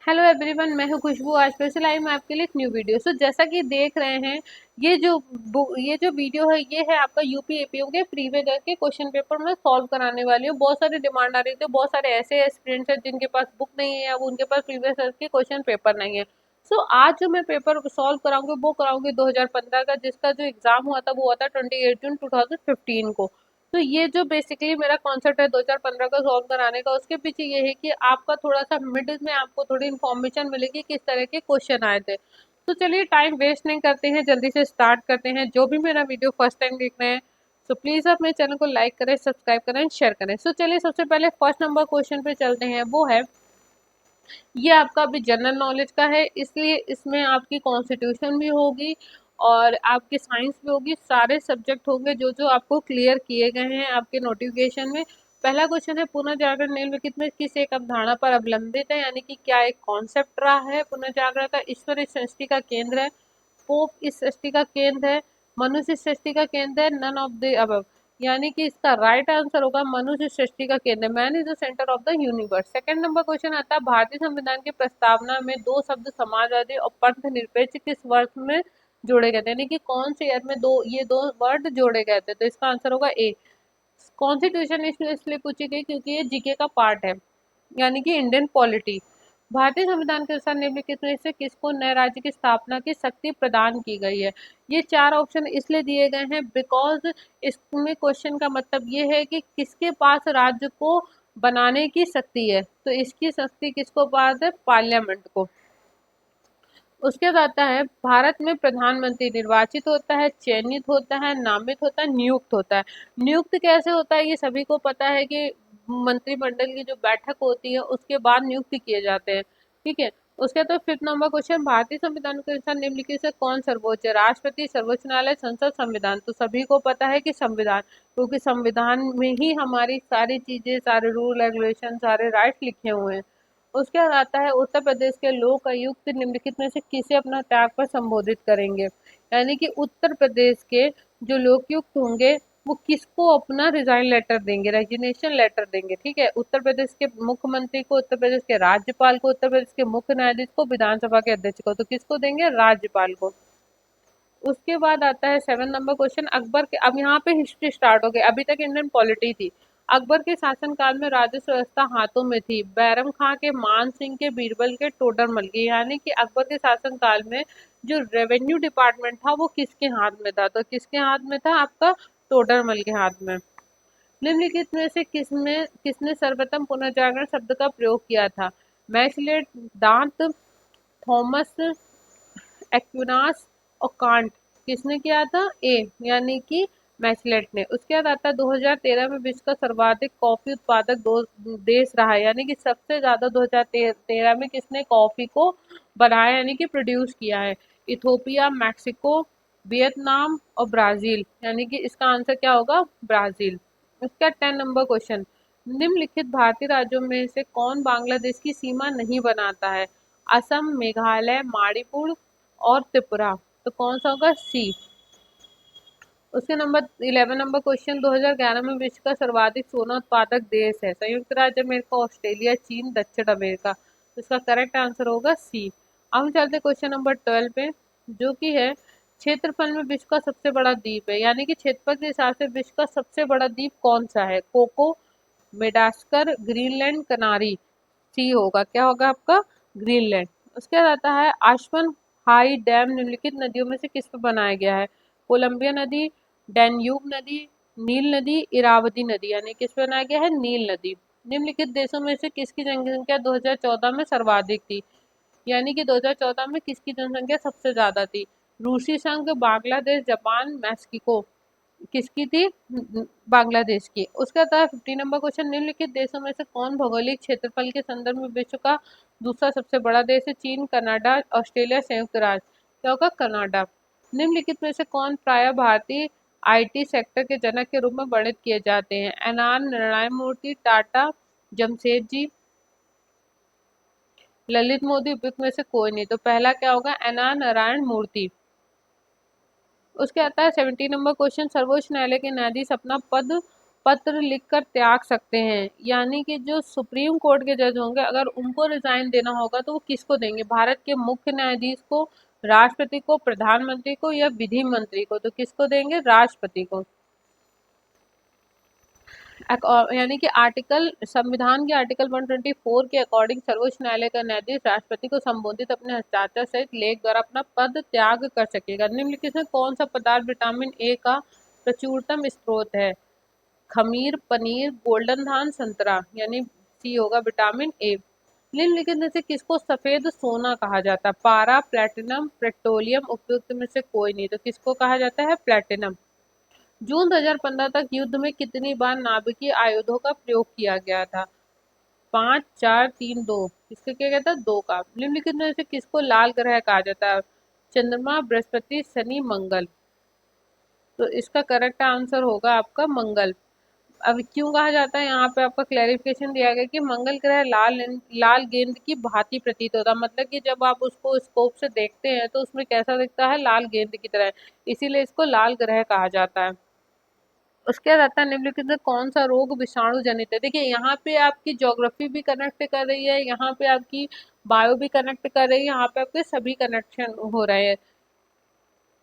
Hello everyone, मैं हूं खुशबू। आज फिर से लाई मैं आपके लिए एक न्यू वीडियो। जैसा कि देख रहे हैं, ये जो वीडियो है ये है आपका यूपी एपीओ के प्रीवियस के क्वेश्चन पेपर में सॉल्व कराने वाली हूँ। बहुत सारी डिमांड आ रही थी, बहुत सारे ऐसे एस्पिरेंट्स हैं जिनके पास बुक नहीं है या उनके पास प्रीवियस के क्वेश्चन पेपर नहीं है। आज जो मैं पेपर सॉल्व कराऊंगी वो कराऊंगी 2015 का, जिसका जो एग्जाम हुआ था वो हुआ था 28 जून 2015 को। तो ये जो बेसिकली मेरा कॉन्सेप्ट है 2015 का सॉल्व कराने का, उसके पीछे ये है कि आपका थोड़ा सा मिडिल में आपको थोड़ी इन्फॉर्मेशन मिलेगी किस तरह के क्वेश्चन आए थे। तो चलिए टाइम वेस्ट नहीं करते हैं, जल्दी से स्टार्ट करते हैं। जो भी मेरा वीडियो फर्स्ट टाइम देख रहे हैं प्लीज़ आप मेरे चैनल को लाइक करें, सब्सक्राइब करें, शेयर करें। चलिए सबसे पहले फर्स्ट नंबर क्वेश्चन पे चलते हैं। वो है, ये आपका अभी जनरल नॉलेज का है, इसलिए इसमें आपकी कॉन्स्टिट्यूशन भी होगी और आपकी साइंस भी होगी। सारे सब्जेक्ट होंगे जो जो आपको क्लियर किए गए हैं आपके नोटिफिकेशन में। पहला क्वेश्चन है, पुनर्जागरण निम्नलिखित में किस एक अवधारणा पर अवलंबित है, यानी कि क्या एक कॉन्सेप्ट रहा है पुनर्जागरण का। ईश्वर इस सृष्टि का केंद्र है, पोप इस सृष्टि का केंद्र है, मनुष्य इस सृष्टि का केंद्र है, नन ऑफ द अबव। यानी कि इसका राइट आंसर होगा मनुष्य सृष्टि का केंद्र, man is the centre of the universe. Second number question आता है, भारतीय संविधान की प्रस्तावना में दो शब्द समाजवादी और पंथ निरपेक्ष किस वर्ष में जोड़े गए थे, यानी कि कौन से ईयर में ये दो वर्ड जोड़े गए थे। तो इसका आंसर होगा ए। कॉन्स्टिट्यूशन इसलिए पूछी गई क्योंकि ये जीके का पार्ट है, यानी कि इंडियन पॉलिटी। भारतीय संविधान के अनुसार निम्नलिखित में से किसको नए राज्य की स्थापना की शक्ति प्रदान की गई है। ये चार ऑप्शन इसलिए दिए गए हैं बिकॉज इसमें क्वेश्चन का मतलब ये है कि किसके पास राज्य को बनाने की शक्ति है। तो इसकी शक्ति किसको पास है, पार्लियामेंट को। उसके बाद आता है, भारत में प्रधानमंत्री निर्वाचित होता है, चयनित होता है, नामित होता है, नियुक्त होता है। नियुक्त कैसे होता है ये सभी को पता है कि मंत्रिमंडल की जो बैठक होती है उसके बाद नियुक्त किए जाते हैं। ठीक है। उसके बाद फिफ्थ नंबर क्वेश्चन, भारतीय संविधान के अनुसार निम्नलिखित से कौन सर्वोच्च है, राष्ट्रपति, सर्वोच्च न्यायालय, संसद, संविधान। तो सभी को पता है कि संविधान, क्योंकि संविधान में ही हमारी सारी चीजें, सारे रूल रेगुलेशन, सारे राइट्स लिखे हुए हैं। उसके बाद आता है, उत्तर प्रदेश के लोक आयुक्त निम्नलिखित में से किसे अपना त्याग पर संबोधित करेंगे, यानी कि उत्तर प्रदेश के जो लोकायुक्त होंगे वो किसको अपना रिजाइन लेटर देंगे, रेजिग्नेशन लेटर देंगे। ठीक है। उत्तर प्रदेश के मुख्यमंत्री को, उत्तर प्रदेश के राज्यपाल को, उत्तर प्रदेश के मुख्य न्यायाधीश को, विधानसभा के अध्यक्ष को। तो किसको देंगे, राज्यपाल को। उसके बाद आता है सेवन नंबर क्वेश्चन, अकबर के, अब यहाँ पे हिस्ट्री स्टार्ट हो गई, अभी तक इंडियन पॉलिटी थी। अकबर के शासनकाल में राजस्व व्यवस्था हाथों में थी, बैरम खां के, मान सिंह के, बीरबल के, टोडरमल के। यानी कि अकबर के शासनकाल में जो रेवेन्यू डिपार्टमेंट था वो किसके हाथ में था। तो किसके हाथ में था, आपका टोडरमल के हाथ में। निम्नलिखित में से किसने सर्वप्रथम पुनर्जागरण शब्द का प्रयोग किया था, मैक्सवेल, दांत, थॉमस एक्विनास और कांट। किसने किया था, ए, यानी कि मैचलेट ने। उसके बाद आता है 2013 में विश्व का सर्वाधिक कॉफी उत्पादक देश रहा है, यानी कि सबसे ज्यादा 2013 में किसने कॉफी को बनाया यानी कि प्रोड्यूस किया है, इथोपिया, मैक्सिको, वियतनाम और ब्राजील। यानी कि इसका आंसर क्या होगा, ब्राजील। उसका 10 नंबर क्वेश्चन, निम्नलिखित भारतीय राज्यों में से कौन बांग्लादेश की सीमा नहीं बनाता है, असम, मेघालय, मणिपुर और त्रिपुरा। तो कौन सा होगा, सी। उसके नंबर 11 नंबर क्वेश्चन, 2011 में विश्व का सर्वाधिक सोना उत्पादक देश है, संयुक्त राज्य अमेरिका, ऑस्ट्रेलिया, चीन, दक्षिण अमेरिका। तो इसका करेक्ट आंसर होगा सी। अब हम चलते क्वेश्चन नंबर 12 पे, जो कि है, क्षेत्रफल में विश्व का सबसे बड़ा द्वीप है, यानी कि क्षेत्रफल के हिसाब से विश्व का सबसे बड़ा द्वीप कौन सा है, कोको, मेडास्कर, ग्रीनलैंड, कनारी। सी होगा, क्या होगा आपका, ग्रीनलैंड। उसके बाद आता है, आश्वन हाई डैम निम्नलिखित नदियों में से किस पर बनाया गया है, कोलंबिया नदी, डैन्यूब नदी, नील नदी, इरावती नदी। यानी किस पर बनाया गया है, नील नदी। निम्नलिखित देशों में से किसकी जनसंख्या 2014 में सर्वाधिक थी, यानी कि 2014 में किसकी जनसंख्या सबसे ज्यादा थी, रूसी संघ, बांग्लादेश, जापान, मैक्सिको। किसकी थी, बांग्लादेश की। उसका था 50 नंबर क्वेश्चन, निम्नलिखित देशों में से कौन भौगोलिक क्षेत्रफल के संदर्भ में विश्व का दूसरा सबसे बड़ा देश है, चीन, कनाडा, ऑस्ट्रेलिया, संयुक्त राज्य। क्या होगा, कनाडा। निम्नलिखित में से कौन प्राय भारतीय आईटी सेक्टर के जनक के रूप में वर्णित किए जाते हैं, एनआर नारायण मूर्ति, टाटा, जमशेदजी, ललित मोदी, उपयुक्त में से कोई नहीं। तो पहला क्या होगा, एनआर नारायण मूर्ति। उसके आता है 70 नंबर क्वेश्चन, सर्वोच्च न्यायालय के न्यायाधीश अपना पद पत्र लिखकर त्याग सकते हैं। यानी कि जो सुप्रीम कोर्ट के जज होंगे अगर उनको रिजाइन देना होगा तो वो किसको देंगे? भारत के मुख्य न्यायाधीश को, राष्ट्रपति को, प्रधानमंत्री को या विधि मंत्री को? तो किसको देंगे? राष्ट्रपति को। यानी कि आर्टिकल संविधान के आर्टिकल 124 के अकॉर्डिंग सर्वोच्च न्यायालय का न्यायाधीश राष्ट्रपति को संबोधित अपने हस्ताक्षर सहित लेख द्वारा अपना पद त्याग कर सकेगा। निम्नलिखित में कौन सा पदार्थ विटामिन ए का प्रचुरतम स्रोत है? खमीर, पनीर, गोल्डन धान, संतरा। यानी सी होगा विटामिन ए। निम्नलिखित में से किसको सफेद सोना कहा जाता है? पारा, प्लेटिनम, पेट्रोलियम। उपयुक्त में से कोई नहीं, तो किसको कहा जाता है? प्लेटिनम। जून 2015 तक युद्ध में कितनी बार नाभिकीय आयुधों का प्रयोग किया गया था? 5, 4, 3, 2। किसका किया गया था? 2 का। निम्नलिखित में से किसको लाल ग्रह कहा जाता है? चंद्रमा, बृहस्पति, शनि, मंगल। तो इसका करेक्ट आंसर होगा आपका मंगल। अब क्यों कहा जाता है, यहाँ पे आपका क्लैरिफिकेशन दिया गया कि मंगल ग्रह लाल गेंद की भांति प्रतीत होता है। मतलब कि जब आप उसको स्कोप से देखते हैं तो उसमें कैसा दिखता है? लाल गेंद की तरह, इसीलिए इसको लाल ग्रह कहा जाता है। उसके बाद आता है निम्नलिखित में कौन सा रोग विषाणु जनित है? देखिए यहाँ पे आपकी ज्योग्राफी भी कनेक्ट कर रही है, यहाँ पे आपकी बायो भी कनेक्ट कर रही है, यहाँ पे आपके सभी कनेक्शन हो रहे हैं।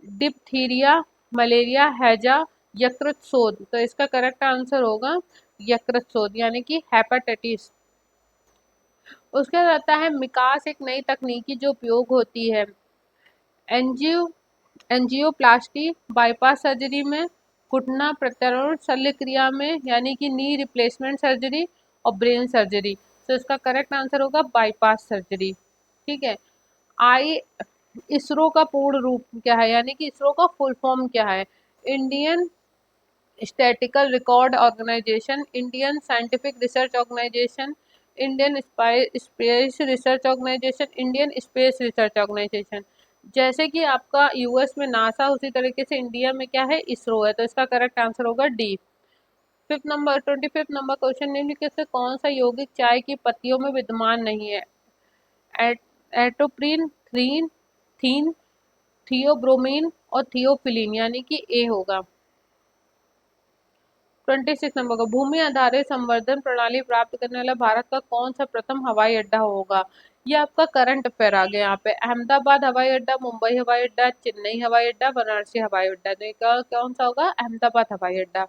डिप्थीरिया, मलेरिया, हैजा, यकृत शोथ। तो इसका करेक्ट आंसर होगा यकृत शोथ यानी कि हेपेटाइटिस। उसके बाद आता है मिकास, एक नई तकनीकी जो उपयोग होती है एंजियो एंजियोप्लास्टी, बाईपास सर्जरी में, घुटना प्रत्यारोपण शल्य क्रिया में यानी कि नी रिप्लेसमेंट सर्जरी और ब्रेन सर्जरी। तो इसका करेक्ट आंसर होगा बाईपास सर्जरी। ठीक है। आई इसरो का पूर्ण रूप क्या है? यानी कि इसरो का फुल फॉर्म क्या है? Indian statical record organisation, Indian scientific research organisation, Indian space research organisation, Indian space research organisation. जैसे कि आपका यूएस में नासा, उसी तरीके से इंडिया में क्या है? इसरो है। तो इसका करेक्ट आंसर होगा डी। 25 नंबर क्वेश्चन, निम्नलिखित से कौन सा यौगिक चाय की पत्तियों में विद्यमान नहीं है? एटोप्रीन, थीन, थियोब्रोमीन और थियोफिलिन। यानी कि ए होगा। 26 नंबर का भूमि आधारित संवर्धन प्रणाली प्राप्त करने वाला भारत का कौन सा प्रथम हवाई अड्डा होगा? ये आपका करंट अफेयर आ गया यहाँ पे। अहमदाबाद हवाई अड्डा, मुंबई हवाई अड्डा, चेन्नई हवाई अड्डा, वाराणसी हवाई अड्डा। तो कौन सा होगा? अहमदाबाद हवाई अड्डा।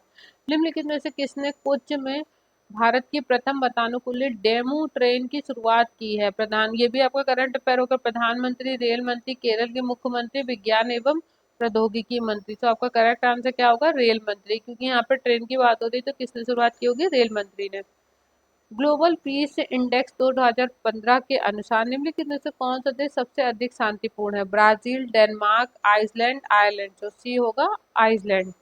निम्नलिखित में से किसने कुछ में भारत की प्रथम वातानुकूलित डेमू ट्रेन की शुरुआत की है? ये भी आपका करंट अफेयर होगा। प्रधानमंत्री, रेल मंत्री, केरल के मुख्यमंत्री, विज्ञान एवं प्रौद्योगिकी मंत्री। तो आपका करेक्ट आंसर क्या होगा? रेल मंत्री, क्योंकि यहाँ पे ट्रेन की बात हो रही है तो किसने शुरुआत की होगी? रेल मंत्री ने। ग्लोबल पीस इंडेक्स 2015 के अनुसार निम्नलिखित में से कौन सा देश सबसे अधिक शांतिपूर्ण है? Brazil, Denmark, Iceland, Ireland. तो सी होगा आइसलैंड।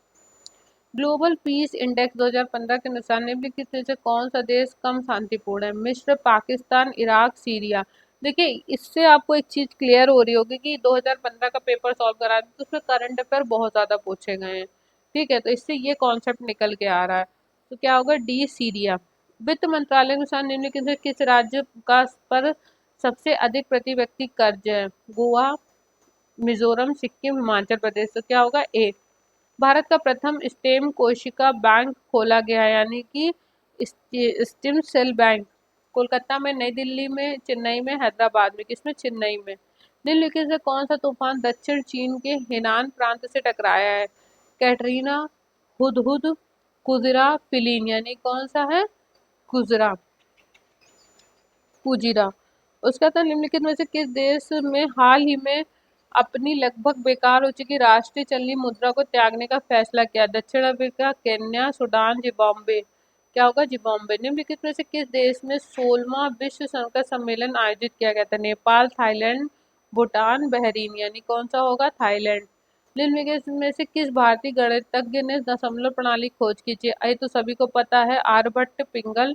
ग्लोबल पीस इंडेक्स 2015 के अनुसार निम्नलिखित में से कौन सा देश कम शांतिपूर्ण है? मिस्र, पाकिस्तान, इराक, सीरिया। देखिए इससे आपको एक चीज क्लियर हो रही होगी कि 2015 का पेपर सॉल्व करा तो उसमें करंट अफेयर बहुत ज्यादा पूछे गए हैं। ठीक है, तो इससे ये कॉन्सेप्ट निकल के आ रहा है। तो क्या होगा? D, Syria. वित्त मंत्रालय के अनुसार निम्नलिखित में किस राज्य का पर सबसे अधिक प्रति व्यक्ति कर्ज है? गोवा, मिजोरम, सिक्किम, हिमाचल प्रदेश। तो क्या होगा? ए। भारत का प्रथम स्टेम कोशिका बैंक खोला गया यानी कि स्टेम सेल बैंक कोलकाता में, नई दिल्ली में, चेन्नई में, हैदराबाद में। किसमें? चेन्नई में। निम्नलिखित से कौन सा तूफान दक्षिण चीन के हेनान प्रांत से टकराया है? कैटरीना, हुदहुद, कुजरा, फिलिन। यानी कौन सा है? कुजरा, कुजिरा। उसका था निम्नलिखित में से किस देश में हाल ही में अपनी लगभग बेकार हो चुकी राष्ट्रीय चलनी मुद्रा को त्यागने का फैसला किया? दक्षिण अफ्रीका, केन्या, सूडान, जिम्बाब्वे। क्या होगा? जिम्बाब्वे। निम्नलिखित में से किस देश में 16वां विश्व संकट सम्मेलन आयोजित किया गया था? Nepal, Thailand, Bhutan, Bahrain. यानी कौन सा होगा? थाईलैंड। निम्नलिखित में से किस भारतीय गणितज्ञ ने दशमलव प्रणाली खोज की थी? ये तो सभी को पता है, आर्यभट्ट, पिंगल,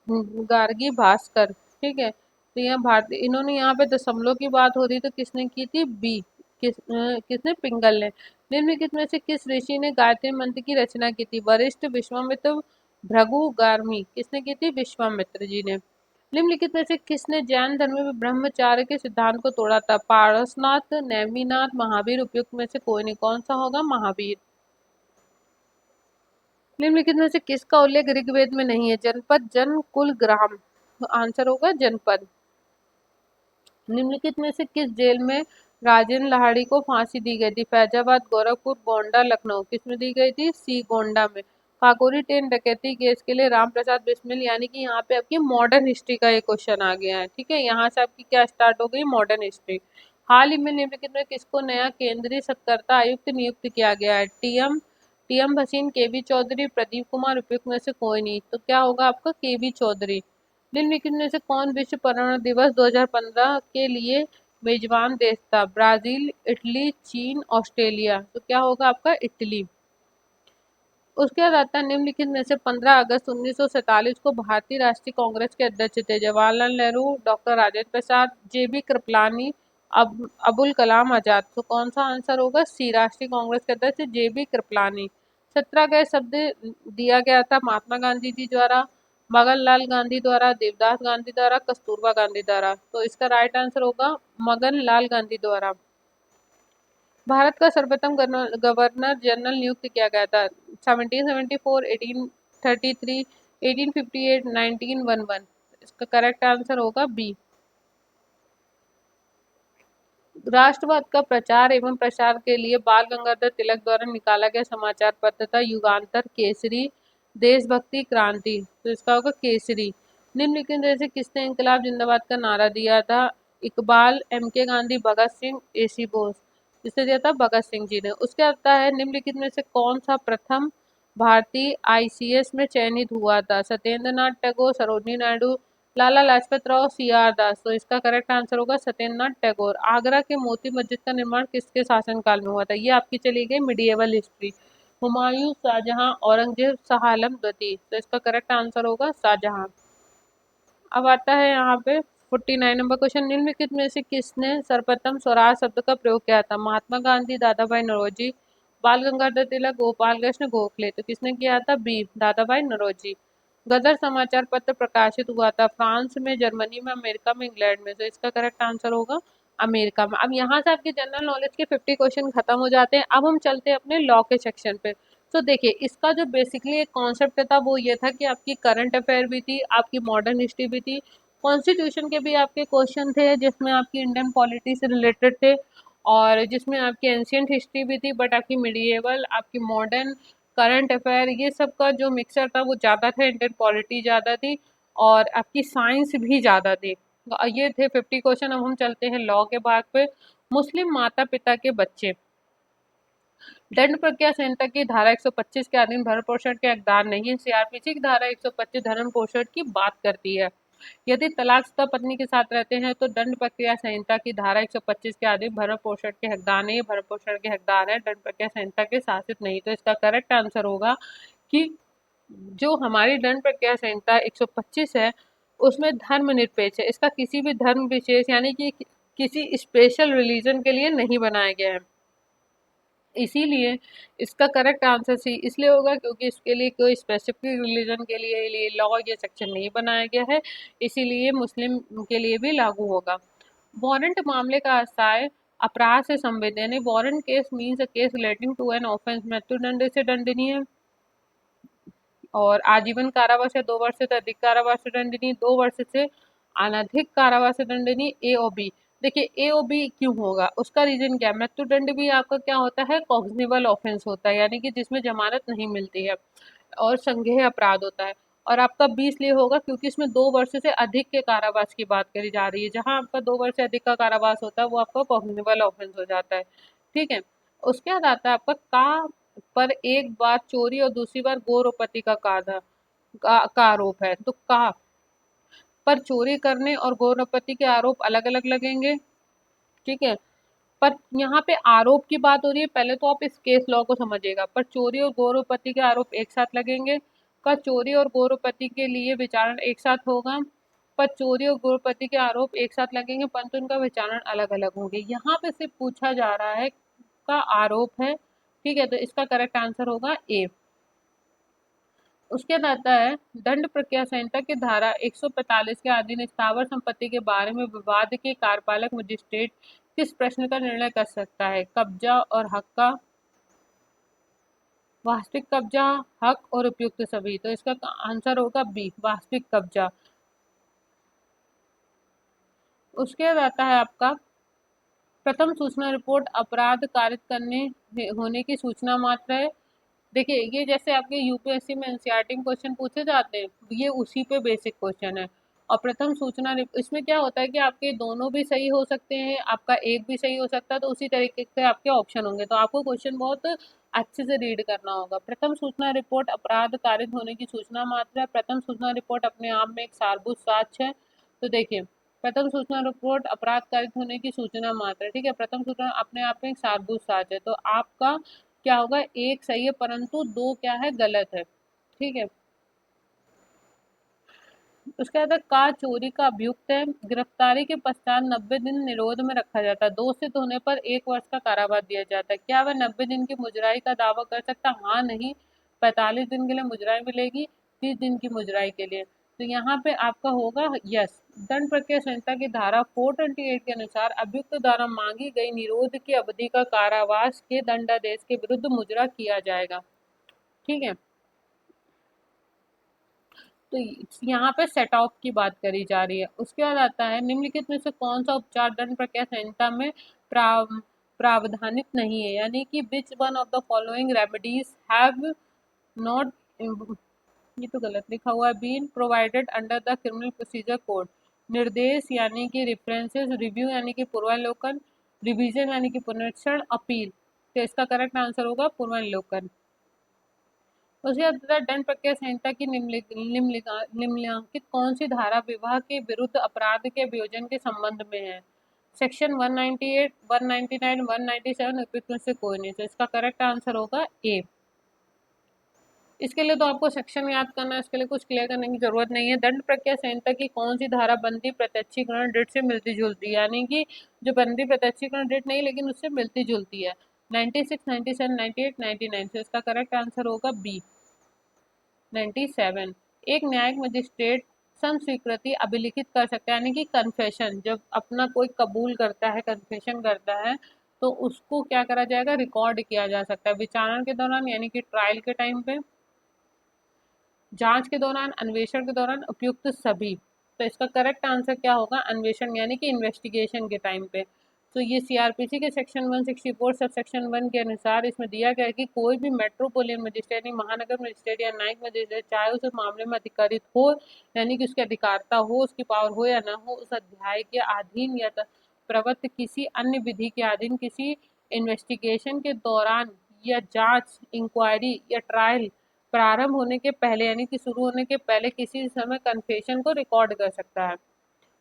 गार्गी, भास्कर। ठीक है, तो यहाँ भारतीय इन्होंने यहाँ पे दशमलव की बात हो रही तो किसने की थी? बी। किसने? पिंगल ने। निम्नलिखित में से किस ऋषि ने गायत्री मंत्र की रचना की थी? वरिष्ठ, विश्वामित्र, भृगु, गार्मी। किसने की थी? विश्वामित्र जी ने। निम्नलिखित में से किसने जैन धर्म में ब्रह्मचार्य के सिद्धांत को तोड़ा था? पारसनाथ, नेमिनाथ, महावीर। उपयुक्त में से कोई नहीं, कौन सा होगा? महावीर। निम्नलिखित में से किसका उल्लेख ऋग्वेद में नहीं है? जनपद, जन, कुल, ग्राम। आंसर होगा जनपद। निम्नलिखित में से किस जेल में राजेंद्र लाहिड़ी को फांसी दी गई थी? फैजाबाद, गोरखपुर, गोंडा, लखनऊ। किसमें दी गई थी? सी, गोंडा में। काकोरी ट्रेन डकैती केस के लिए राम प्रसाद बिस्मिल, यानी कि यहाँ पे आपकी मॉडर्न हिस्ट्री का एक क्वेश्चन आ गया है। ठीक है, यहाँ से आपकी क्या स्टार्ट हो गई? Modern history. हाल ही में निम्नलिखित में किसको नया केंद्रीय सतर्कता आयुक्त नियुक्त किया गया है? टीएम भसीन, केवी चौधरी, प्रदीप कुमार, उपयुक्त में से कोई नहीं। तो क्या होगा आपका? केवी चौधरी। निम्नलिखित में से कौन विश्व पर्यावरण दिवस 2015 के लिए मेजबान देश था? ब्राजील, इटली, चीन, ऑस्ट्रेलिया। तो क्या होगा आपका? इटली। उसके बाद आता है निम्नलिखित में से 15 अगस्त 1947 को भारतीय राष्ट्रीय कांग्रेस के अध्यक्ष थे? जवाहरलाल नेहरू, डॉक्टर राजेंद्र प्रसाद, जेबी कृपलानी, अबुल कलाम आजाद। तो कौन सा आंसर होगा? सी, राष्ट्रीय कांग्रेस के अध्यक्ष जेबी कृपलानी। सत्याग्रह शब्द दिया गया था महात्मा गांधी जी द्वारा, मगन लाल गांधी द्वारा, देवदास गांधी द्वारा, कस्तूरबा गांधी द्वारा। तो इसका राइट आंसर होगा मगन लाल गांधी द्वारा। भारत का सर्वप्रथम गवर्नर जनरल नियुक्त किया गया था? 1774, 1833, 1858, 1911। इसका करेक्ट आंसर होगा बी। राष्ट्रवाद का प्रचार एवं प्रसार के लिए बाल गंगाधर तिलक द्वारा निकाला गया समाचार पत्र था? युगांतर, केसरी, देशभक्ति, क्रांति। तो इसका होगा केसरी। निम्नलिखित में से किसने इंकलाब जिंदाबाद का नारा दिया था? इकबाल, एम.के. गांधी, भगत सिंह, ए.सी. बोस। किसने दिया था? भगत सिंह जी ने। उसके आता है निम्नलिखित में से कौन सा प्रथम भारतीय आईसीएस में चयनित हुआ था? सत्येंद्र नाथ टैगोर, सरोजिनी नायडू, लाला लाजपत राव, सी.आर. दास। तो इसका करेक्ट आंसर होगा सत्येंद्र नाथ टैगोर। आगरा के मोती मस्जिद का निर्माण किसके शासनकाल में हुआ था? ये आपकी चली गई मिडिएवल हिस्ट्री। हुमायूं, शाहजहां, औरंगजेब, शाह आलम द्वितीय। तो इसका करेक्ट आंसर होगा शाहजहां। अब आता है यहाँ पे 49 नंबर क्वेश्चन। निम्नलिखित में से किसने सर्वप्रथम स्वराज शब्द का प्रयोग किया था? महात्मा गांधी, दादा भाई नौरोजी, बाल गंगाधर तिलक, गोपाल कृष्ण गोखले। तो किसने किया था? बी, दादा भाई नौरोजी। गदर समाचार पत्र प्रकाशित हुआ था? फ्रांस में, जर्मनी में, अमेरिका में, इंग्लैंड में। तो इसका करेक्ट आंसर होगा अमेरिका में। अब यहाँ से आपके जनरल नॉलेज के 50 क्वेश्चन खत्म हो जाते हैं। अब हम चलते हैं अपने लॉ के सेक्शन पे। तो देखिए, इसका जो बेसिकली एक कॉन्सेप्ट था वो ये था कि आपकी करंट अफेयर भी थी, आपकी मॉडर्न हिस्ट्री भी थी, कॉन्स्टिट्यूशन के भी आपके क्वेश्चन थे जिसमें आपकी इंडियन पॉलिटी से रिलेटेड थे, और जिसमें आपकी एंशियंट हिस्ट्री भी थी, बट आपकी मिडिएवल, आपकी मॉडर्न, करंट अफेयर, ये सब का जो मिक्सचर था वो ज़्यादा था। इंडियन पॉलिटी ज़्यादा थी और आपकी साइंस भी ज़्यादा थी। तो ये थे 50 क्वेश्चन। अब हम चलते हैं लॉ के भाग पे। मुस्लिम माता पिता के बच्चे दंड प्रक्रिया संहिता की धारा 125 के अधीन भरण पोषण के हकदार नहीं है? सीआरपीसी की धारा 125 भरण पोषण की बात करती है। यदि तलाकशुदा पत्नी के साथ रहते हैं तो दंड प्रक्रिया संहिता की धारा 125 के अधीन भरण पोषण के हकदार नहीं है, भरण पोषण के हकदार है, दंड प्रक्रिया संहिता के शासित नहीं। तो इसका करेक्ट आंसर होगा कि जो हमारी दंड प्रक्रिया संहिता 125 है उसमें धर्मनिरपेक्ष है। इसका किसी भी धर्म विशेष यानी कि किसी स्पेशल रिलीजन के लिए नहीं बनाया गया है। इसीलिए इसका करेक्ट आंसर सी इसलिए होगा क्योंकि इसके लिए कोई स्पेसिफिक रिलीजन के लिए लॉ ये सेक्शन नहीं बनाया गया है, इसीलिए मुस्लिम के लिए भी लागू होगा। वारंट मामले का अस्थायी अपराध से संबंधित यानी warrant case means a case relating to an offence मृत्युदंड से दंडनीय और आजीवन कारावास या 2 वर्ष से अधिक कारावास से दंडनीय, 2 वर्ष से अनधिक कारावास से दंडनीय। ए और बी। देखिए, ए और बी क्यों होगा, उसका रीजन क्या है? मृत्युदंड भी आपका क्या होता है? कॉग्निबल ऑफेंस होता है, यानी कि जिसमें जमानत नहीं मिलती है और संज्ञेय अपराध होता है। और आपका बी इसलिए होगा क्योंकि इसमें 2 वर्ष से अधिक के कारावास की बात करी जा रही है। जहां आपका 2 वर्ष से अधिक का कारावास होता है वो आपका कॉग्निबल ऑफेंस हो जाता है। ठीक है। उसके बाद आता है आपका का पर एक बार चोरी और दूसरी बार गौरवपति का का आरोप है, तो का पर चोरी करने और गौरवपति के आरोप अलग अलग लगेंगे। ठीक है। पर यहाँ पे आरोप की बात हो रही है, पहले तो आप इस केस लॉ को समझिएगा। पर चोरी और गौरवपति के आरोप एक साथ लगेंगे। का चोरी और गौरवपति के लिए विचारण एक साथ होगा। पर चोरी और गौरवपति के आरोप एक साथ लगेंगे परंतु उनका विचारण अलग अलग होंगे। यहाँ पे सिर्फ पूछा जा रहा है का आरोप है। ठीक है, तो इसका करेक्ट आंसर होगा ए। उसके बाद आता है दंड प्रक्रिया संहिता की धारा 145 के अधीन स्थावर संपत्ति के बारे में विवाद के कार्यपालक मजिस्ट्रेट किस प्रश्न का निर्णय कर सकता है? कब्जा और हक का, वास्तविक कब्जा, हक और उपयुक्त सभी, तो इसका आंसर होगा बी, वास्तविक कब्जा। उसके बाद आता है आपका प्रथम सूचना रिपोर्ट अपराध कारित करने होने की सूचना मात्र है। देखिए ये जैसे आपके यूपीएससी में एनसीईआरटी में क्वेश्चन पूछे जाते हैं, ये उसी पे बेसिक क्वेश्चन है। और प्रथम सूचना इसमें क्या होता है कि आपके दोनों भी सही हो सकते हैं, आपका एक भी सही हो सकता है, तो उसी तरीके से आपके ऑप्शन होंगे, तो आपको क्वेश्चन बहुत अच्छे से रीड करना होगा। प्रथम सूचना रिपोर्ट अपराध कारित होने की सूचना मात्र है। प्रथम सूचना रिपोर्ट अपने आप में एक सारभूत साक्ष्य है। तो देखिए प्रथम सूचना रिपोर्ट अपराध कारित होने की सूचना मात्र है, ठीक है। प्रथम सूचना अपने आप में एक सारभूत साक्ष्य है, तो आपका क्या होगा, एक सही है परंतु दो क्या है, गलत है, ठीक है। उसके बाद का चोरी का अभियुक्त है, गिरफ्तारी के पश्चात 90 दिन निरोध में रखा जाता है, दोषित होने पर 1 वर्ष का कारावास दिया जाता है। क्या वह 90 दिन की मुजराई का दावा कर सकता? हाँ नहीं। 45 दिन के लिए मुजराई मिलेगी, 30 दिन की मुजराई के लिए। तो यहाँ पे आपका होगा यस। दंड प्रक्रिया संहिता की धारा 428 के अनुसार अभियुक्त द्वारा मांगी गई निरोध की अवधि का कारावास के दंडादेश के विरुद्ध मुजरा किया जाएगा, ठीक है। तो यहाँ पे सेट ऑफ की बात करी जा रही है। उसके बाद आता है निम्नलिखित में से कौन सा उपचार दंड प्रक्रिया संहिता में प्रावधानित नहीं है, यानी कि which one of the following remedies have not, ये तो गलत लिखा हुआ है, been provided under the criminal procedure code. निर्देश यानी कि रेफरेंसेस, रिव्यू यानी कि पूर्वावलोकन, रिवीजन यानी कि पुनरीक्षण, अपील। तो इसका करेक्ट आंसर होगा पूर्वावलोकन। उसके बाद दंड प्रक्रिया संहिता की निम्नलिखित कौन सी धारा विवाह के विरुद्ध अपराध के वियोजन के संबंध में है? सेक्शन 198, 199, 197 उपयुक्त में से कोई नहीं, तो इसका करेक्ट आंसर होगा ए। इसके लिए तो आपको सेक्शन याद करना है, इसके लिए कुछ क्लियर करने की जरूरत नहीं है। दंड प्रक्रिया संहिता की कौन सी धारा बंदी प्रत्यक्षीकरण डेट से मिलती जुलती है, यानी कि जो बंदी प्रत्यक्षीकरण डेट नहीं लेकिन उससे मिलती जुलती है, 96, 97, 98, 99। तो इसका करेक्ट आंसर होगा बी, 97। एक न्यायिक मजिस्ट्रेट संस्वीकृति अभिलिखित कर सकता है, यानी कि कन्फेशन, जब अपना कोई कबूल करता है, कन्फेशन करता है, तो उसको क्या करा जाएगा, रिकॉर्ड किया जा सकता है विचारण के दौरान, यानी कि ट्रायल के टाइम पे, जांच के दौरान, अन्वेषण के दौरान, उपयुक्त सभी। तो इसका करेक्ट आंसर क्या होगा, अन्वेषण यानी कि इन्वेस्टिगेशन के टाइम पे। तो ये सीआरपीसी के सेक्शन 164 सब सेक्शन 1 के अनुसार इसमें दिया गया है कि कोई भी मेट्रोपोलियन मजिस्ट्रेट, महानगर मजिस्ट्रेट या न्यायिक मजिस्ट्रेट, चाहे उस मामले में अधिकारित हो, यानी कि उसकी अधिकारता हो, उसकी पावर हो या ना हो, उस अध्याय के अधीन या प्रवृत्त किसी अन्य विधि के अधीन किसी इन्वेस्टिगेशन के दौरान या जांच, इंक्वायरी या ट्रायल प्रारंभ होने के पहले, यानी कि शुरू होने के पहले किसी समय कन्फेशन को रिकॉर्ड कर सकता है।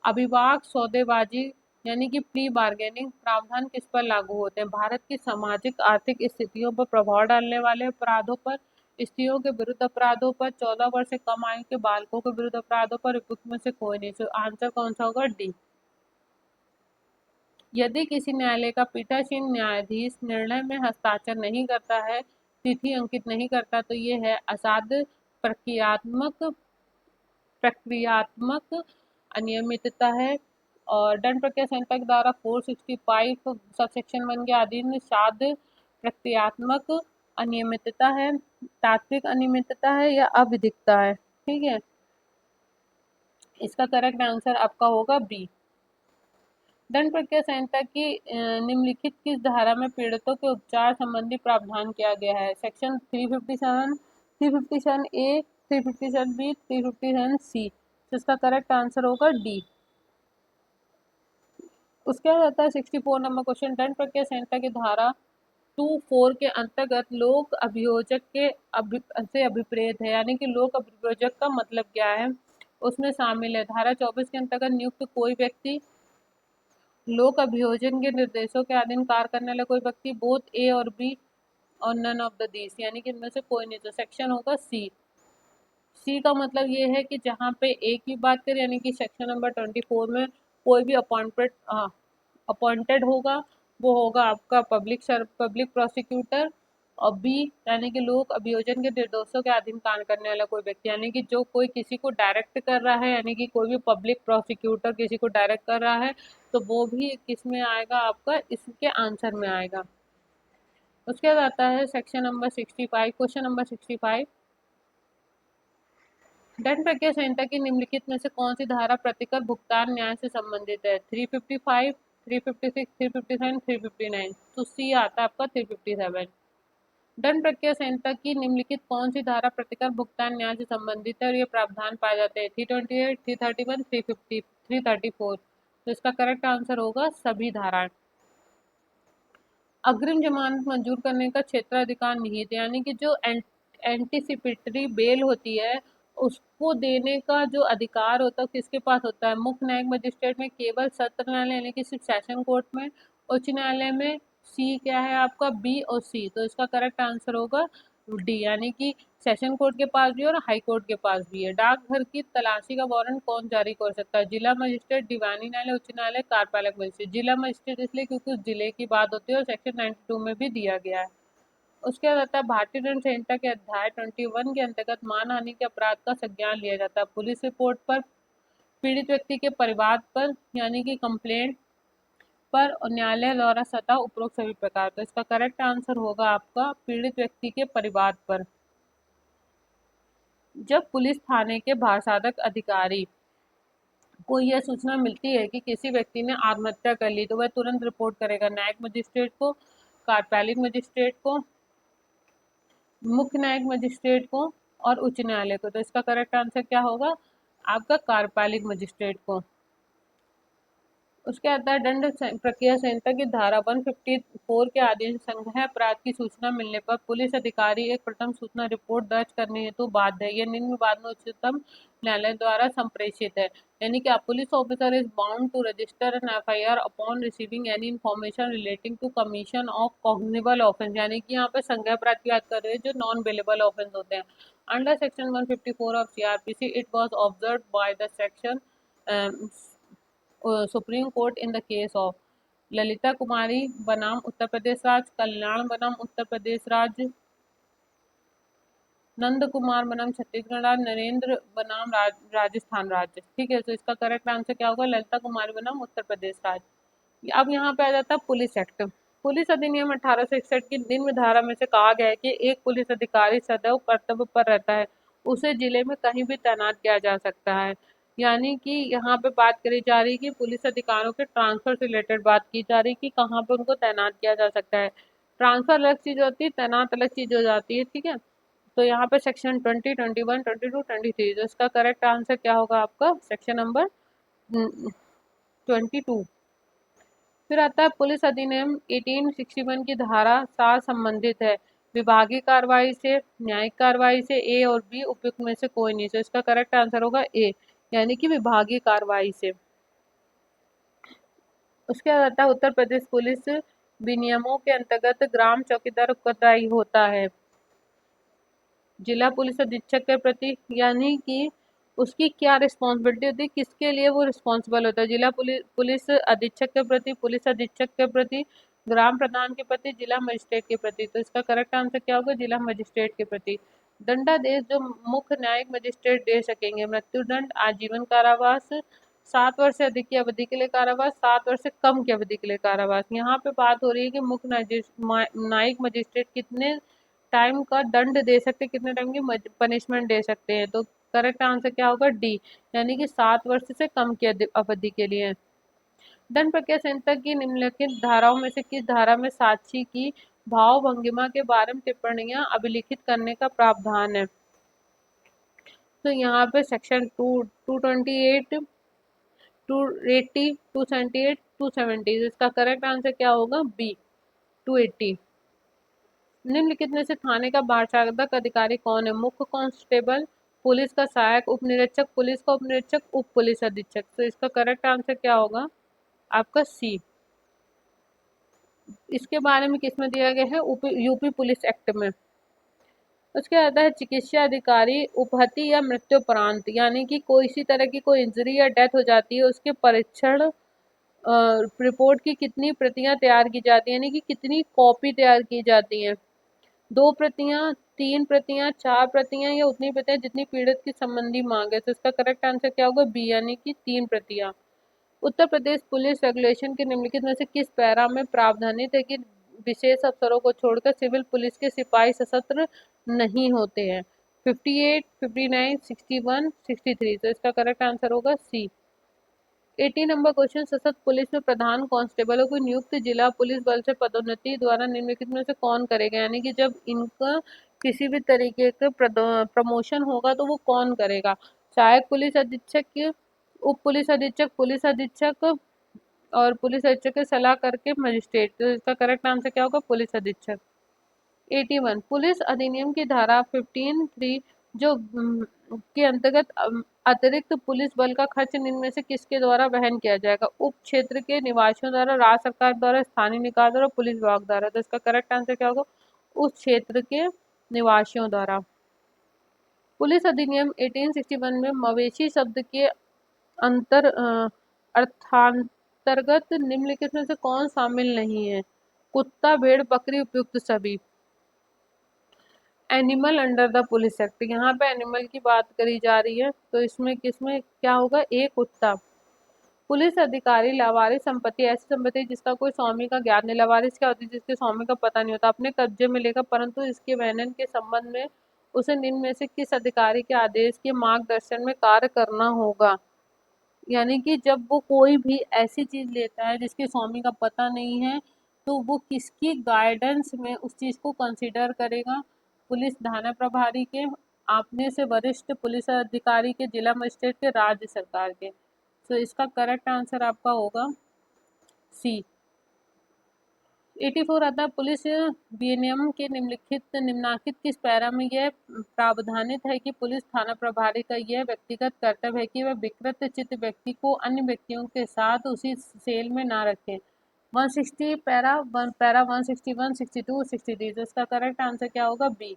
अभिभाषक सौदेबाजी यानी कि प्री बार्गेनिंग प्रावधान किस पर लागू होते हैं? भारत की सामाजिक आर्थिक स्थितियों पर प्रभाव डालने वाले अपराधों पर, स्त्रियों के विरुद्ध अपराधों पर, 14 वर्ष से कम आयु के बालकों के विरुद्ध अपराधों पर, उपयुक्त में से कोई नहीं। तो आंसर कौन सा होगा, डी। यदि किसी न्यायालय का पीठासीन न्यायाधीश निर्णय में हस्ताक्षर नहीं करता है, तिथि अंकित नहीं करता, तो ये है असाध्य प्रक्रियात्मक प्रक्रियात्मक अनियमितता है। और दंड प्रक्रिया संहिता की धारा 465 सबसेक्शन 1 के अधीन साध्य प्रक्रियात्मक अनियमितता है, तात्विक अनियमितता है या अविधिकता है, ठीक है। इसका करेक्ट आंसर आपका होगा बी। दंड प्रक्रिया संहिता की निम्नलिखित किस धारा में पीड़ितों के उपचार संबंधी प्रावधान किया गया है? सेक्शन 357, 357 ए, 357 बी, 357 सी। इसका करेक्ट आंसर होगा डी। उसके बाद आता है 64 नंबर क्वेश्चन, दंड प्रक्रिया संहिता की धारा 24 के अंतर्गत लोक अभियोजक के से अभिप्रेत है, यानी कि लोक अभियोजक का मतलब क्या है, उसमें शामिल है धारा 24 के अंतर्गत नियुक्त कोई व्यक्ति, लोक अभियोजन के निर्देशों के अधीन कार्य करने वाला कोई व्यक्ति, बोथ ए और बी और नन ऑफ द दीस, यानी कि इनमें से कोई नहीं। तो सेक्शन होगा सी। सी का मतलब ये है कि जहाँ पे ए की बात करें, यानी कि सेक्शन नंबर 24 में कोई भी अपॉइंटेड होगा, वो होगा आपका पब्लिक प्रोसिक्यूटर। और बी यानी कि लोक अभियोजन के निर्देशों के अधीन कार्य करने वाला कोई व्यक्ति, यानी कि जो कोई किसी को डायरेक्ट कर रहा है, यानी कि कोई भी पब्लिक प्रोसिक्यूटर किसी को डायरेक्ट कर रहा है, तो वो भी किस में आएगा, आपका इसके आंसर में आएगा। उसके बाद आता है सेक्शन नंबर 65, क्वेश्चन नंबर 65। दंड प्रक्रिया संहिता की निम्नलिखित में से कौन सी धारा प्रतिकर भुगतान न्याय से संबंधित है? 355, 356, 357, 359। तो सी आता है आपका 357। दंड प्रक्रिया संहिता की निम्नलिखित कौन सी धारा प्रतिकर भुगतान न्याय से संबंधित है और ये प्रावधान पाए जाते हैं? 328, 331, 350, 334। तो इसका करेक्ट आंसर होगा सभी धाराएं। अग्रिम जमानत मंजूर करने का क्षेत्राधिकार निहित, यानी कि जो एंटीसिपेटरी बेल होती है उसको देने का जो अधिकार होता है किसके पास होता है? मुख्य न्यायिक मजिस्ट्रेट में, केवल सत्र न्यायालय यानी कि सिर्फ सेशन कोर्ट में, उच्च न्यायालय में। सी क्या है आपका? बी और सी। तो इसका करेक्ट आंसर होगा डी, यानी कि सेशन कोर्ट के पास भी और हाई कोर्ट के पास भी है। डाकघर की तलाशी का वारंट कौन जारी कर सकता है? जिला मजिस्ट्रेट, दीवानी न्यायालय, उच्च न्यायालय, कार्यपालक मजिस्ट्रेट। जिला मजिस्ट्रेट इसलिए क्योंकि उस जिले की बात होती है और सेक्शन 92 में भी दिया गया है। उसके बाद आता है भारतीय दंड संहिता के अध्याय 21 के अंतर्गत मानहानि के अपराध का संज्ञान लिया जाता है पुलिस रिपोर्ट पर, पीड़ित व्यक्ति के परिवार पर यानी कि कंप्लेंट पर और न्यायालय द्वारा सतह उपरोक्त सभी प्रकार। तो इसका करेक्ट आंसर होगा आपका पीड़ित व्यक्ति के परिवार पर। जब पुलिस थाने के भारसाधक अधिकारी को यह सूचना मिलती है कि किसी व्यक्ति ने आत्महत्या कर ली तो वह तुरंत रिपोर्ट करेगा न्यायिक मजिस्ट्रेट को, कार्यपालिक मजिस्ट्रेट को, मुख्य न्यायिक मजिस्ट्रेट को और उच्च न्यायालय को। तो इसका करेक्ट आंसर क्या होगा? आपका कार्यपालिक मजिस्ट्रेट को। उसके बाद दंड प्रक्रिया संहिता की धारा 154 के अधीन संज्ञेय अपराध की सूचना मिलने पर पुलिस अधिकारी एक प्रथम सूचना रिपोर्ट दर्ज करने हेतु बाध्य है। यह निम्न विभाग में उच्चतम न्यायालय द्वारा संप्रेषित है, यानी कि police officer is bound to register an FIR upon receiving any information relating to commission of cognizable offence, यानी कि यहाँ पे संज्ञेय अपराध की बात कर रहे हैं जो नॉन बेलेबल ऑफेंस होते हैं। Under section 154 of CrPC it was observed by the section supreme court in the case of Lalita Kumari बनाम उत्तर प्रदेश राज्य, कल्याण बनाम उत्तर प्रदेश राज्य, नंद कुमार बनाम छत्तीसगढ़ राज्य, नरेंद्र बनाम राजस्थान राज्य। ठीक है, तो इसका करेक्ट आंसर क्या होगा? ललिता कुमारी बनाम उत्तर प्रदेश राज्य। अब यहाँ पे आ जाता है पुलिस एक्ट। पुलिस अधिनियम 1861 की निम्न धारा में से कहा गया है कि एक पुलिस अधिकारी सदैव कर्तव्य पर रहता है, उसे जिले में कहीं भी तैनात किया जा सकता है। यानी कि यहाँ पे बात करी जा रही है कि पुलिस अधिकारियों के ट्रांसफर से रिलेटेड बात की जा रही है कि कहाँ पे उनको तैनात किया जा सकता है। ट्रांसफर अलग चीज होती है, तैनात अलग चीज हो जाती है। ठीक है, तो यहाँ पे सेक्शन 20, 21, 22, 23। तो इसका करेक्ट आंसर क्या होगा आपका? Section number 22। फिर आता है पुलिस अधिनियम 1861 की धारा 7 संबंधित है विभागीय कार्रवाई से, न्यायिक कार्रवाई से। ए और बी उपयुक्त में से कोई नहीं। तो इसका करेक्ट आंसर होगा ए, यानी कि विभागीय कार्रवाई से। उसके बाद आता है उत्तर प्रदेश पुलिस विनियमों के अंतर्गत ग्राम चौकीदार उत्तरदायी होता है जिला पुलिस अधीक्षक के प्रति, यानी कि उसकी क्या रिस्पॉन्सिबिलिटी होती है, किसके लिए वो रिस्पॉन्सिबल होता है? जिला पुलिस अधीक्षक के प्रति, पुलिस अधीक्षक के प्रति, ग्राम प्रधान के प्रति, जिला मजिस्ट्रेट के प्रति। तो इसका करेक्ट आंसर क्या होगा? जिला मजिस्ट्रेट के प्रति। दंडादेश जो मुख्य न्यायिक मजिस्ट्रेट दे सकेंगे: मृत्युदंड, आजीवन कारावास, 7 वर्ष से अधिक की अवधि के लिए कारावास, 7 वर्ष से कम की अवधि के लिए कारावास। यहाँ पे बात हो रही है कि मुख्य न्यायिक मजिस्ट्रेट कितने टाइम का दंड दे सकते, कितने टाइम की पनिशमेंट दे सकते हैं। तो करेक्ट आंसर क्या होगा? डी, यानी कि 7 वर्ष से कम की अवधि के लिए। दंड प्रक्रिया संहिता की निम्नलिखित धाराओं में से किस धारा में साक्षी की भाव भंगिमा के बारे में टिप्पणियां अभिलिखित करने का प्रावधान है? तो यहाँ पे सेक्शन 228, 280, 278, 270। इसका करेक्ट आंसर क्या होगा? बी, 280। निम्नलिखित में से थाने का बारसाधक अधिकारी कौन है? मुख्य कांस्टेबल, पुलिस का सहायक, उप निरीक्षक, पुलिस का उप निरीक्षक, उप पुलिस अधीक्षक। तो इसका करेक्ट आंसर क्या होगा? आपका सी। इसके बारे में किसमें दिया गया है? यूपी पुलिस एक्ट में। उसके बाद है चिकित्सा अधिकारी उपहति या मृत्युपरांत, यानी कि कोई इसी तरह की कोई इंजरी या डेथ हो जाती है उसके परीक्षण रिपोर्ट की कितनी प्रतियां तैयार की जाती है, यानी कि कितनी कॉपी तैयार की जाती हैं? 2 प्रतियां, 3 प्रतियां, 4 प्रतियां या उतनी प्रतियां जितनी पीड़ित की संबंधी मांग है। तो इसका करेक्ट आंसर क्या होगा? बी, यानी कि 3 प्रतियां। उत्तर प्रदेश पुलिस रेगुलेशन के निम्नलिखित में से किस पैरा में प्रावधानित है कि विशेष अफसरों को छोड़कर सिविल पुलिस के सिपाही सशस्त्र नहीं होते हैं। 58, 59, 61, 63, तो इसका करेक्ट आंसर होगा सी। 80 नंबर क्वेश्चन, सशस्त्र पुलिस में प्रधान कांस्टेबलों को नियुक्त जिला पुलिस बल से पदोन्नति द्वारा निम्नलिखित में से कौन करेगा, यानी कि जब इनका किसी भी तरीके का प्रमोशन होगा तो वो कौन करेगा। सहायक पुलिस अधीक्षक, उप पुलिस अधीक्षक और पुलिस अधीक्षक की सलाह करके मजिस्ट्रेट, तो इसका करेक्ट आंसर क्या होगा, पुलिस अधीक्षक। 81 पुलिस अधिनियम की धारा 15(3) जो के अंतर्गत अतिरिक्त पुलिस बल का खर्च निम्न में से किसके द्वारा वहन किया जाएगा, उप क्षेत्र के निवासियों द्वारा, राज्य सरकार द्वारा, स्थानीय निकाय द्वारा, पुलिस विभाग द्वारा, तो इसका करेक्ट आंसर क्या होगा, उस क्षेत्र के निवासियों द्वारा। पुलिस अधिनियम 1861 में मवेशी शब्द के अर्थांतर्गत निम्नलिखित में से कौन शामिल नहीं है, कुत्ता, भेड़, बकरी, उपयुक्त सभी। Animal under the police act, यहाँ पे एनिमल की बात करी जा रही है, तो इसमें किसमें क्या होगा, एक कुत्ता। पुलिस अधिकारी लावारिस संपत्ति ऐसी संपत्ति जिसका कोई स्वामी का ज्ञात नहीं। लावारिस क्या होती है, जिसके स्वामी का पता नहीं होता, अपने कब्जे में लेकर परंतु इसके वहन के संबंध में उसे निम्न में से किस अधिकारी के आदेश के मार्गदर्शन में कार्य करना होगा, यानी कि जब वो कोई भी ऐसी चीज लेता है जिसके स्वामी का पता नहीं है तो वो किसकी गाइडेंस में उस चीज को कंसीडर करेगा, पुलिस थाना प्रभारी के, अपने से वरिष्ठ पुलिस अधिकारी के, जिला मजिस्ट्रेट के, राज्य सरकार के। तो इसका करेक्ट आंसर आपका होगा सी। 84 आता है, पुलिस विनियम के निम्नांकित किस पैरा में यह प्रावधानित है कि पुलिस थाना प्रभारी का यह व्यक्तिगत कर्तव्य है कि वह विकृत चित्त व्यक्ति को अन्य व्यक्तियों के साथ उसी सेल में ना रखें। 160 पैरा 161, 62, 63, तो इसका करेक्ट आंसर क्या होगा, बी।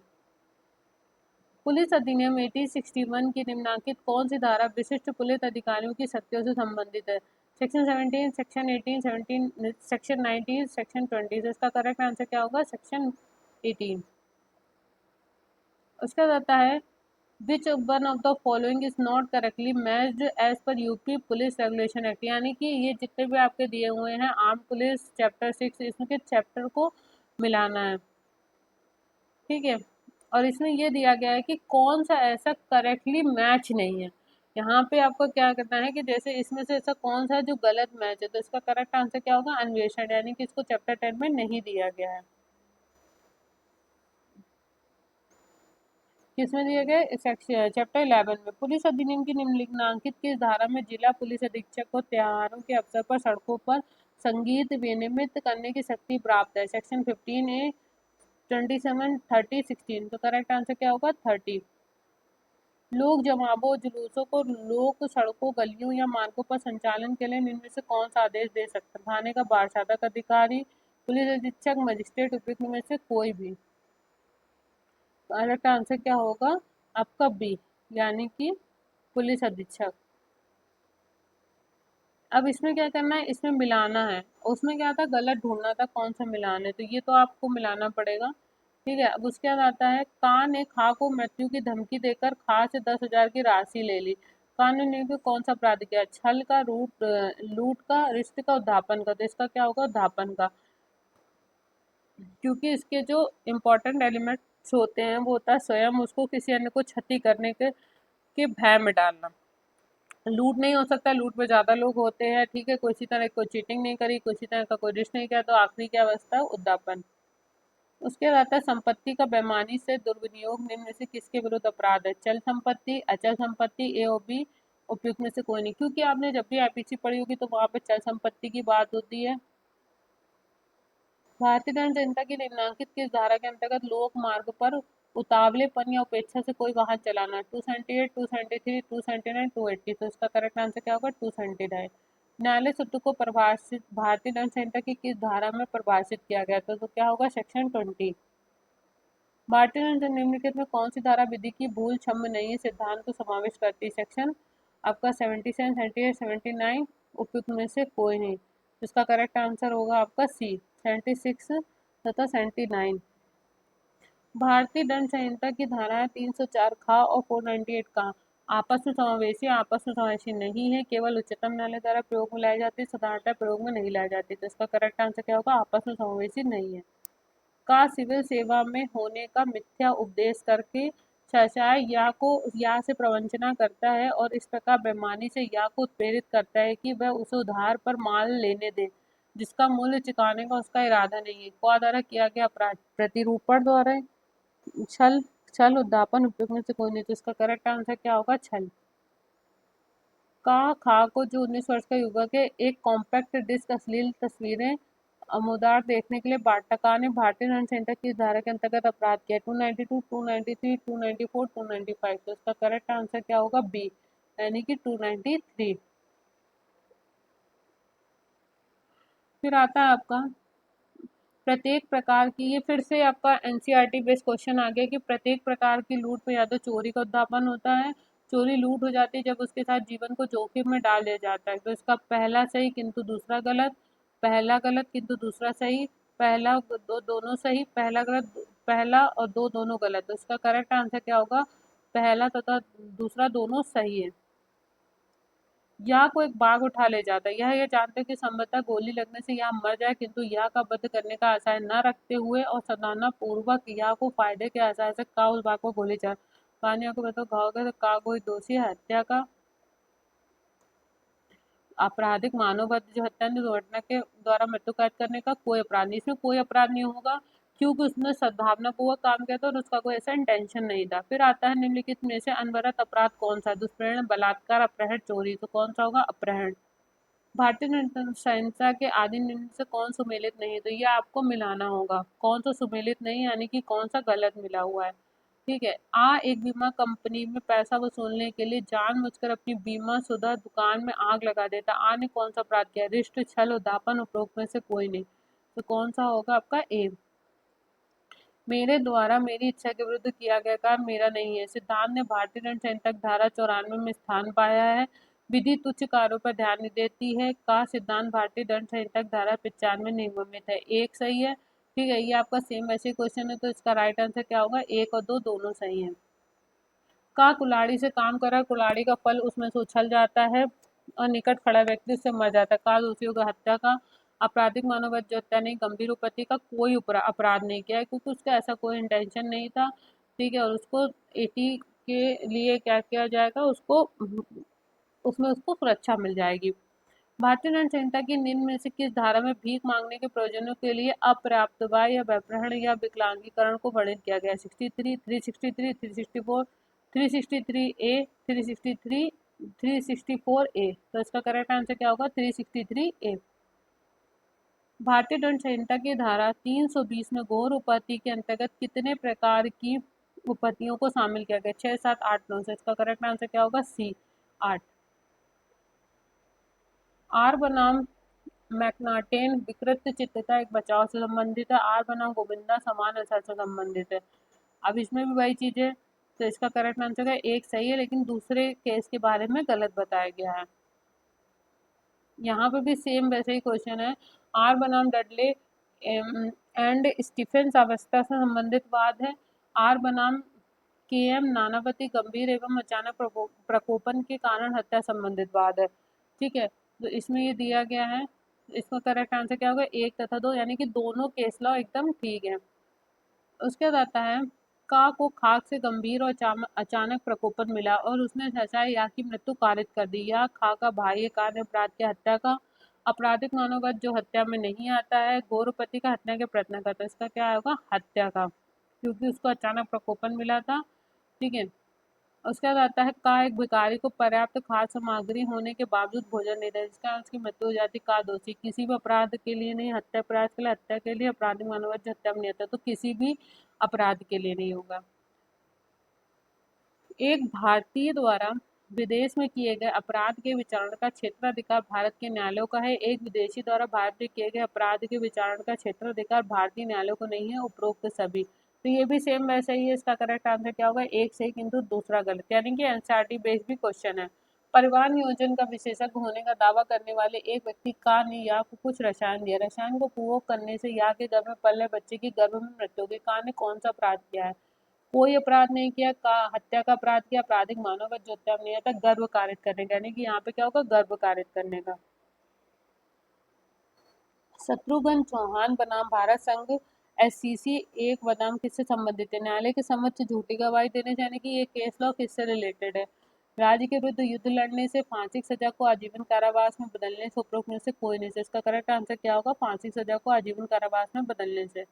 पुलिस अधिनियम 1861 की निम्नांकित कौन सी धारा विशिष्ट पुलिस अधिकारियों की शक्तियों से संबंधित है, सेक्शन 17, सेक्शन 18, 17, सेक्शन 19, सेक्शन 20, तो इसका करेक्ट आंसर क्या होगा, सेक्शन 18। उसका आता है, which one of the following is not correctly matched as per UP police regulation act, यानी कि ये जितने भी आपके दिए हुए हैं आर्म पुलिस चैप्टर 6, इसके चैप्टर को मिलाना है, ठीक है। और इसमें ये दिया गया है कि कौन सा ऐसा करेक्टली मैच नहीं है। यहाँ पे आपको क्या करना है कि जैसे इसमें से ऐसा कौन सा है जो गलत मैच है, तो इसका करेक्ट आंसर क्या होगा, अन्वेषण, यानी कि इसको चैप्टर 10 में नहीं दिया गया है। किसमें दिया गया है, चैप्टर 11 में। पुलिस अधिनियम की निम्नलिखित किस धारा में जिला पुलिस अधीक्षक को त्योहारों के अवसर पर सड़कों पर संगीत विनियमित करने की शक्ति प्राप्त है, सेक्शन 15A, 27, 30, 16, तो करेक्ट आंसर क्या होगा, 30। लोक जमावों जुलूसों को लोक सड़कों, गलियों या मार्गों पर संचालन के लिए इनमें से कौन सा आदेश दे सकता है, थाने का बारसाधक अधिकारी, पुलिस अधीक्षक, मजिस्ट्रेट, उपयुक्त में से कोई भी। करेक्ट आंसर क्या होगा आपका बी, यानी कि पुलिस अधीक्षक। अब इसमें क्या करना है, इसमें मिलाना है, उसमें क्या था, गलत ढूंढना था कौन सा मिलाना है, तो ये तो आपको मिलाना पड़ेगा, ठीक है। अब उसके बाद आता है, का ने खा को मृत्यु की धमकी देकर खा से 10,000 की राशि ले ली, का ने कौन सा अपराध किया, छल का, लूट का, रिश्ते का, उद्धापन का, तो इसका क्या होगा, उद्धापन का, क्योंकि इसके जो इम्पोर्टेंट एलिमेंट्स होते हैं वो होता है स्वयं उसको किसी अन्य को क्षति करने के भय में डालना। लूट नहीं हो सकता, लूट में ज़्यादा लोग होते हैं, ठीक है, किसी तरह कोई चीटिंग नहीं करी, किसी तरह का कोई रिश्त नहीं किया, तो आखिरी क्या अवस्था है, उद्यापन। उसके बाद आता है, संपत्ति का बेईमानी से दुर्विनियोग निम्न में से किसके विरुद्ध अपराध है, चल संपत्ति, अचल संपत्ति, ए और बी, उपयुक्त में से कोई नहीं, क्योंकि आपने जब भी आईपीसी पढ़ी होगी तो वहाँ पे चल संपत्ति की बात होती है। भारतीय दंड संहिता की निम्नांकित किस धारा के अंतर्गत लोक मार्ग पर उतावलेपन या उपेक्षा से कोई वाहन चलाना, 278, 273, 279, 280, तो इसका करेक्ट आंसर क्या होगा, 279। न्यायालय सूत्र को परिभाषित भारतीय दंड संहिता की किस धारा में परिभाषित किया गया था, तो क्या होगा, सेक्शन 20। भारतीय दंड संहिता निम्नलिखित में कौन सी धारा विधि की भूल क्षम्य नहीं है सिद्धांत को समावेश करती है, सेक्शन आपका 77, 78, 79, उपयुक्त में से कोई नहीं, इसका करेक्ट आंसर होगा आपका सी, 76 तथा 79। भारतीय दंड संहिता की धाराएं 304 खा और 498 का आपस में समावेशी नहीं है, केवल उच्चतम न्यायालय द्वारा प्रयोग में लाई जाती है, साधारणतः प्रयोग में नहीं लाई जाती, तो इसका करेक्ट आंसर क्या होगा, आपस में समावेशी नहीं है। का सिविल सेवा में होने का मिथ्या उपदेश करके छाछाय या से प्रवंचना करता है और इस प्रकार बेईमानी से या को उत्प्रेरित करता है कि वह उसे उधार पर माल लेने दे जिसका मूल्य चुकाने का उसका इरादा नहीं है। क द्वारा किया गया अपराध प्रतिरूपण द्वारा छल छल उद्दापन उपयोग में से कोई नहीं, तो इसका करेक्ट आंसर क्या होगा? छल। का खा को जो 19 वर्ष का युवक है एक कॉम्पैक्ट डिस्क अश्लील तस्वीरें अमुदार देखने के लिए बाटका ने भारतीय दंड संहिता की धारा के अंतर्गत अपराध किया? 292, 293, 294, 295। तो इसका करेक्ट आंसर क्या होगा? बी, यानी कि 293। फिर आता है आपका प्रत्येक प्रकार की, ये फिर से आपका एनसीईआरटी बेस्ड क्वेश्चन आ गया कि प्रत्येक प्रकार की लूट में या तो चोरी का उद्दापन होता है, चोरी लूट हो जाती है जब उसके साथ जीवन को जोखिम में डाल दिया जाता है। तो इसका पहला सही किंतु दूसरा गलत, पहला गलत किंतु दूसरा सही, पहला दो दोनों सही, पहला गलत पहला और दो दोनों गलत। तो इसका करेक्ट आंसर क्या होगा? पहला तथा दूसरा दोनों सही है। या को एक बाघ उठा ले जाता है, यह ये जानते कि संभवतः गोली लगने से यह मर जाए, किंतु यह का वध करने का आशय न रखते हुए और सावधान पूर्वक यह को फायदे के आशय से का उस बाघ को गोली चला। कहानियों को बताओ घाव का का कोई दोषी है हत्या का? आपराधिक मानववध जो हत्या दुर्घटना के द्वारा मृत्यु कैद करने का कोई अपराध नहीं, इसमें कोई अपराध नहीं होगा क्योंकि उसने सद्भावना पूर्वक काम किया था और उसका कोई ऐसा इंटेंशन नहीं था। फिर आता है निम्नलिखित में से अनवरत अपराध कौन सा? दुष्प्रेरण, बलात्कार, अपहरण, चोरी। तो कौन सा होगा? अपहरण। भारतीय दंड संहिता के आदि निम्न से कौन सुमेलित नहीं? तो ये आपको मिलाना होगा कौन सा सुमेलित नहीं, यानी कि कौन सा गलत मिला हुआ है। ठीक है। एक बीमा कंपनी में पैसा वसूलने के लिए जानबूझकर अपनी बीमा शुदा दुकान में आग लगा देता। ने कौन सा अपराध किया? रिष्ट, छल, उद्दापन, उपरोक्त में से कोई नहीं। तो कौन सा होगा आपका? ए। मेरे द्वारा मेरी इच्छा के विरुद्ध किया गया कार्य मेरा नहीं है, सिद्धांत ने भारतीय दंड संहिता धारा 94 में स्थान पाया है। विधि तुच्छ कार्यों पर ध्यान नहीं देती है का सिद्धांत भारतीय दंड संहिता धारा 95 नियमित है। एक सही है। ठीक है, ये आपका सेम ऐसे क्वेश्चन है, तो इसका राइट आंसर क्या होगा? एक और दो दोनों सही है। का कुल्हाड़ी से काम कर रहा कुल्हाड़ी का फल उसमें से उछल जाता है और निकट खड़ा व्यक्ति उससे मर जाता है। का दोषियों का हत्या का आपराधिक मानववध जो हत्या नहीं, गंभीर उपपत्ति का कोई अपराध नहीं किया है क्योंकि उसका ऐसा कोई इंटेंशन नहीं था। ठीक है, और उसको 80 के लिए क्या किया जाएगा? उसको उसमें उसको सुरक्षा मिल जाएगी। भारतीय दंड संहिता की निम्न में से किस धारा में भीख मांगने के प्रयोजनों के लिए अपर्याप्तता या व्यपहरण या विकलांगीकरण को वर्णित किया गया? 63, 363, 364, 363 ए, 363, 364 ए। तो इसका करेक्ट आंसर क्या होगा? 363 ए। भारतीय दंड संहिता की धारा 320 में घोर उपपत्ति के अंतर्गत कितने प्रकार की उपपत्तियों को शामिल किया गया? 6, 7, 8, 9। से इसका करेक्ट आंसर क्या होगा? सी, 8। आर बनाम मैकनाटेन विकृत चित्तता एक बचाव से संबंधित है। आर बनाम गोविंदा समान असर से संबंधित है। अब इसमें भी वही चीज है, तो इसका करेक्ट आंसर है एक सही है, लेकिन दूसरे केस के बारे में गलत बताया गया है। यहाँ पे भी सेम वैसे ही क्वेश्चन है। आर बनाम डडले एंड स्टीफेंस अवस्था से संबंधित वाद है। आर बनाम के एम नानावती गंभीर एवं अचानक प्रकोपन के कारण हत्या संबंधित वाद है। ठीक है, तो इसमें ये दिया गया है, इसका करेक्ट आंसर क्या होगा? एक तथा दो, यानी कि दोनों केस लॉ एकदम ठीक है। उसके बाद आता है का को खाक से गंभीर और अचानक प्रकोपन मिला और उसने सचाई या की मृत्यु कारित कर दी। या खा का बाह्य कार्य अपराध की हत्या का आपराधिक मानववध जो हत्या में नहीं आता है। गौरपति का हत्या के प्रयत्न करता है, इसका क्या होगा? हत्या का, क्योंकि उसको अचानक प्रकोपन मिला था। ठीक है, उसके बाद आता है का एक भिखारी को पर्याप्त खाद्य सामग्री होने के बावजूद भोजन नहीं था, जिसका उसकी मृत्यु हो जाती। का दोषी किसी भी अपराध के लिए नहीं, हत्या अपराध के लिए, हत्या के लिए, अपराधिक मानववध हत्या में नहीं आता, तो किसी भी अपराध के लिए नहीं होगा। एक भारतीय द्वारा विदेश में किए गए अपराध के विचारण का क्षेत्राधिकार भारत के न्यायालयों का है। एक विदेशी द्वारा भारत में किए गए अपराध के विचारण का क्षेत्राधिकार भारतीय न्यायालयों को नहीं है, उपरोक्त सभी। तो ये भी सेम वैसे ही है, इसका करेक्ट आंसर क्या होगा? एक सही किंतु दूसरा गलत, यानी कि एनसीईआरटी बेस्ड भी क्वेश्चन है। परिवहन नियोजन का विशेषज्ञ होने का दावा करने वाले एक व्यक्ति का ने या को कुछ रसायन दिया, रसायन को प्रयोग करने से या के गर्भ में पले बच्चे की गर्भ में मृत्यु होगी। का ने कौन सा अपराध किया है? कोई अपराध नहीं किया। का हत्या का अपराध किया, आपराधिक मानववध जो हत्या में नहीं आता, गर्भ कारित करने का, यानी कि यहाँ पे क्या होगा? गर्भ कारित करने का। शत्रुघ्न चौहान बनाम भारत संघ SCC एक बादाम किससे संबंधित है? न्यायालय के समक्ष झूठी गवाही देने जाने की ये केस लॉ किससे रिलेटेड है? राज्य के विरुद्ध युद्ध लड़ने से फांसी की सजा को आजीवन कारावास में बदलने से उपरोक्त में से कोई नहीं से। इसका करेक्ट आंसर क्या होगा? फांसी की सजा को आजीवन कारावास में बदलने से।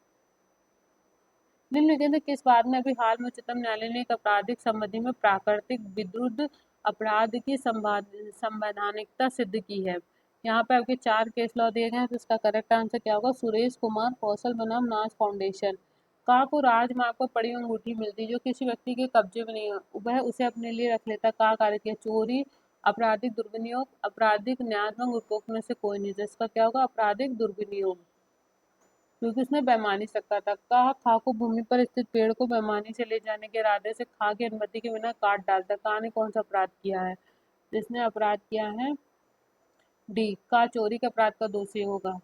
निम्नलिखित में किस बात में अभी हाल में उच्चतम न्यायालय ने एक आपराधिक संबंधी में प्राकृतिक विरुद्ध अपराध की संवैधानिकता सिद्ध की है? यहाँ पे आपके 4 केस लॉ दिए गए हैं, तो इसका करेक्ट आंसर क्या होगा? सुरेश कुमार कौशल बनाम नाज फाउंडेशन। कहाँ को राजमार्ग पर पड़ी अंगूठी मिलती जो किसी व्यक्ति के कब्जे में नहीं है, वह उसे अपने लिए रख लेता, कहाँ कार्य किया? चोरी, आपराधिक दुर्विनियोग, आपराधिक न्यायभंग, उपरोक्त में से कोई नहीं। तो इसका क्या होगा? आपराधिक दुर्विनियोग, क्योंकि उसने बेईमानी से रखा था। कहा खा को भूमि पर स्थित पेड़ को बेईमानी से ले जाने के इरादे से खा की अनुमति के बिना काट डालता। कहा ने कौन सा अपराध किया है? जिसने अपराध किया है डी, का चोरी के अपराध का दोषी होगा।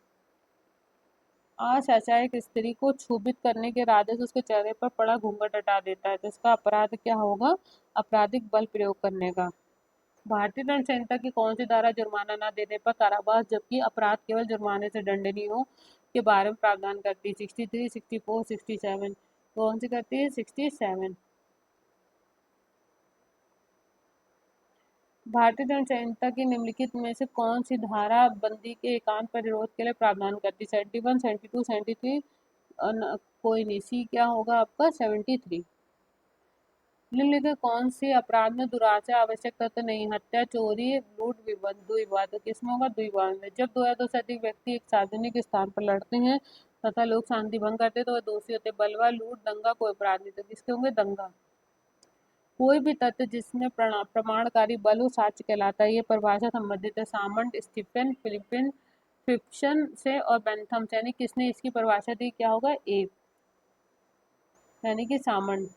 चाचा एक स्त्री को क्षुभित करने के इरादे से उसके चेहरे पर पड़ा घूंघट हटा देता है, तो इसका अपराध क्या होगा? आपराधिक बल प्रयोग करने का। भारतीय दंड संहिता की कौन सी धारा जुर्माना न देने पर कारावास जबकि अपराध केवल जुर्माने से दंडनीय हो के बारे में प्रावधान करती है? 63, 64, 67। कौन सी करती है? 67। भारतीय दंड संहिता की निम्नलिखित में से कौन सी धारा बंदी के एकांत परिरोध के लिए प्रावधान करती है? 71, 72, 73 और कोई नहीं। सी क्या होगा आपका? 73। निम्नलिखित कौन से अपराध में दुराचार आवश्यक तथ्य नहीं? हत्या, चोरी, लूट, द्विवाद। किसमें होगा? द्विवाद में। जब दो या दो से अधिक व्यक्ति एक सार्वजनिक स्थान पर लड़ते हैं तथा लोग शांति भंग करते हैं तो वह दोषी होते हैं। बलवा, लूट, दंगा कोई अपराध नहीं। तो किसके होंगे? दंगा। कोई भी तथ्य जिसमें प्रमाणकारी बल हो साक्ष्य कहलाता है। ये परिभाषा संबंधित है सामंट, स्टीफन, फिप्सन से और बेंथम से। यानी किसने इसकी परिभाषा दी? क्या होगा? ए, यानी कि सामंट।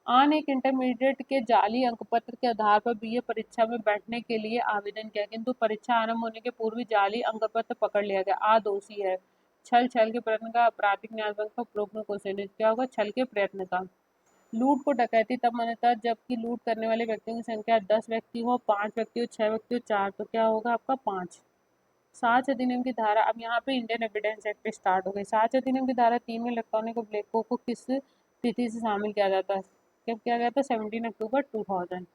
आन एक इंटरमीडिएट के जाली अंकपत्र के आधार पर बीए परीक्षा में बैठने के लिए आवेदन किया, किंतु परीक्षा आरंभ होने के पूर्व ही जाली अंकपत्र पकड़ लिया गया। आ दोषी है। छल के प्रयत्न का आपराधिक न्यायभंग का उपरोक्त में क्वेश्चन क्या होगा? छल के प्रयत्न का। लूट को डकैती तब मान्यता जबकि लूट करने वाले व्यक्तियों की संख्या 10 व्यक्ति हो, 5 व्यक्ति हो, 6 व्यक्ति हो, 4। तो क्या होगा आपका? 5। साक्ष्य अधिनियम की धारा, अब यहाँ पे इंडियन एविडेंस एक्ट पे स्टार्ट हो गई। साक्ष्य अधिनियम की धारा 3 में इलेक्ट्रॉनिक अभिलेखों को किस तिथि से शामिल किया जाता है? कब किया गया था? 17 अक्टूबर 2000।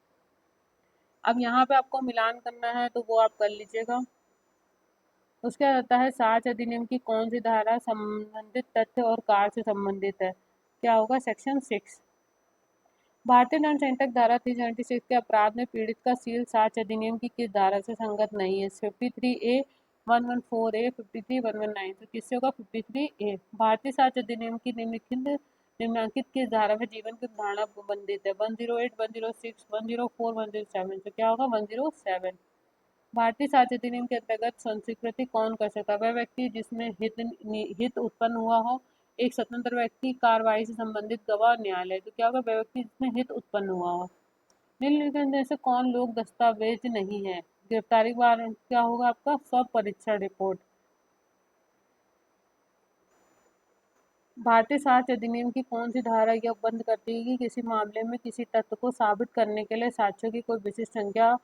अब यहाँ पे आपको मिलान करना है तो वो आप कर लीजिएगा। उसके बाद आता है साक्ष्य अधिनियम की कौन सी धारा संबंधित तथ्य और कार्य से संबंधित है? क्या होगा? सेक्शन 6। भारतीय दंड संहिता धारा 376 के अपराध में पीड़ित का सील साक्ष्य अधिनियम की किस धारा से संगत नहीं है? 53A, 114A, 53, 119। तो किससे होगा? 53A। भारतीय साक्ष्य अधिनियम की निम्नलिखित किस धारा में जीवन की धारणा संबंधित है? 108, 106, 104, 107। तो क्या होगा? 107। भारतीय साक्ष्य अधिनियम के अंतर्गत स्वीकृति कौन कर सकता है? वह व्यक्ति जिसमें हित उत्पन्न हुआ हो, एक स्वतंत्र व्यक्ति, कार्रवाई से संबंधित गवाह, न्यायालय। तो क्या होगा? वह व्यक्ति जिसमें हित उत्पन्न हुआ हो। निम्नलिखित में से कौन लोग दस्तावेज नहीं है? गिरफ्तारी वारंट क्या होगा आपका? स्व परीक्षण रिपोर्ट। भारतीय साक्ष्य अधिनियम की कौन सी धारा यह बंद करती है कि किसी मामले में किसी तथ्य को साबित करने के लिए साक्ष्यों की कोई विशिष्ट संख्या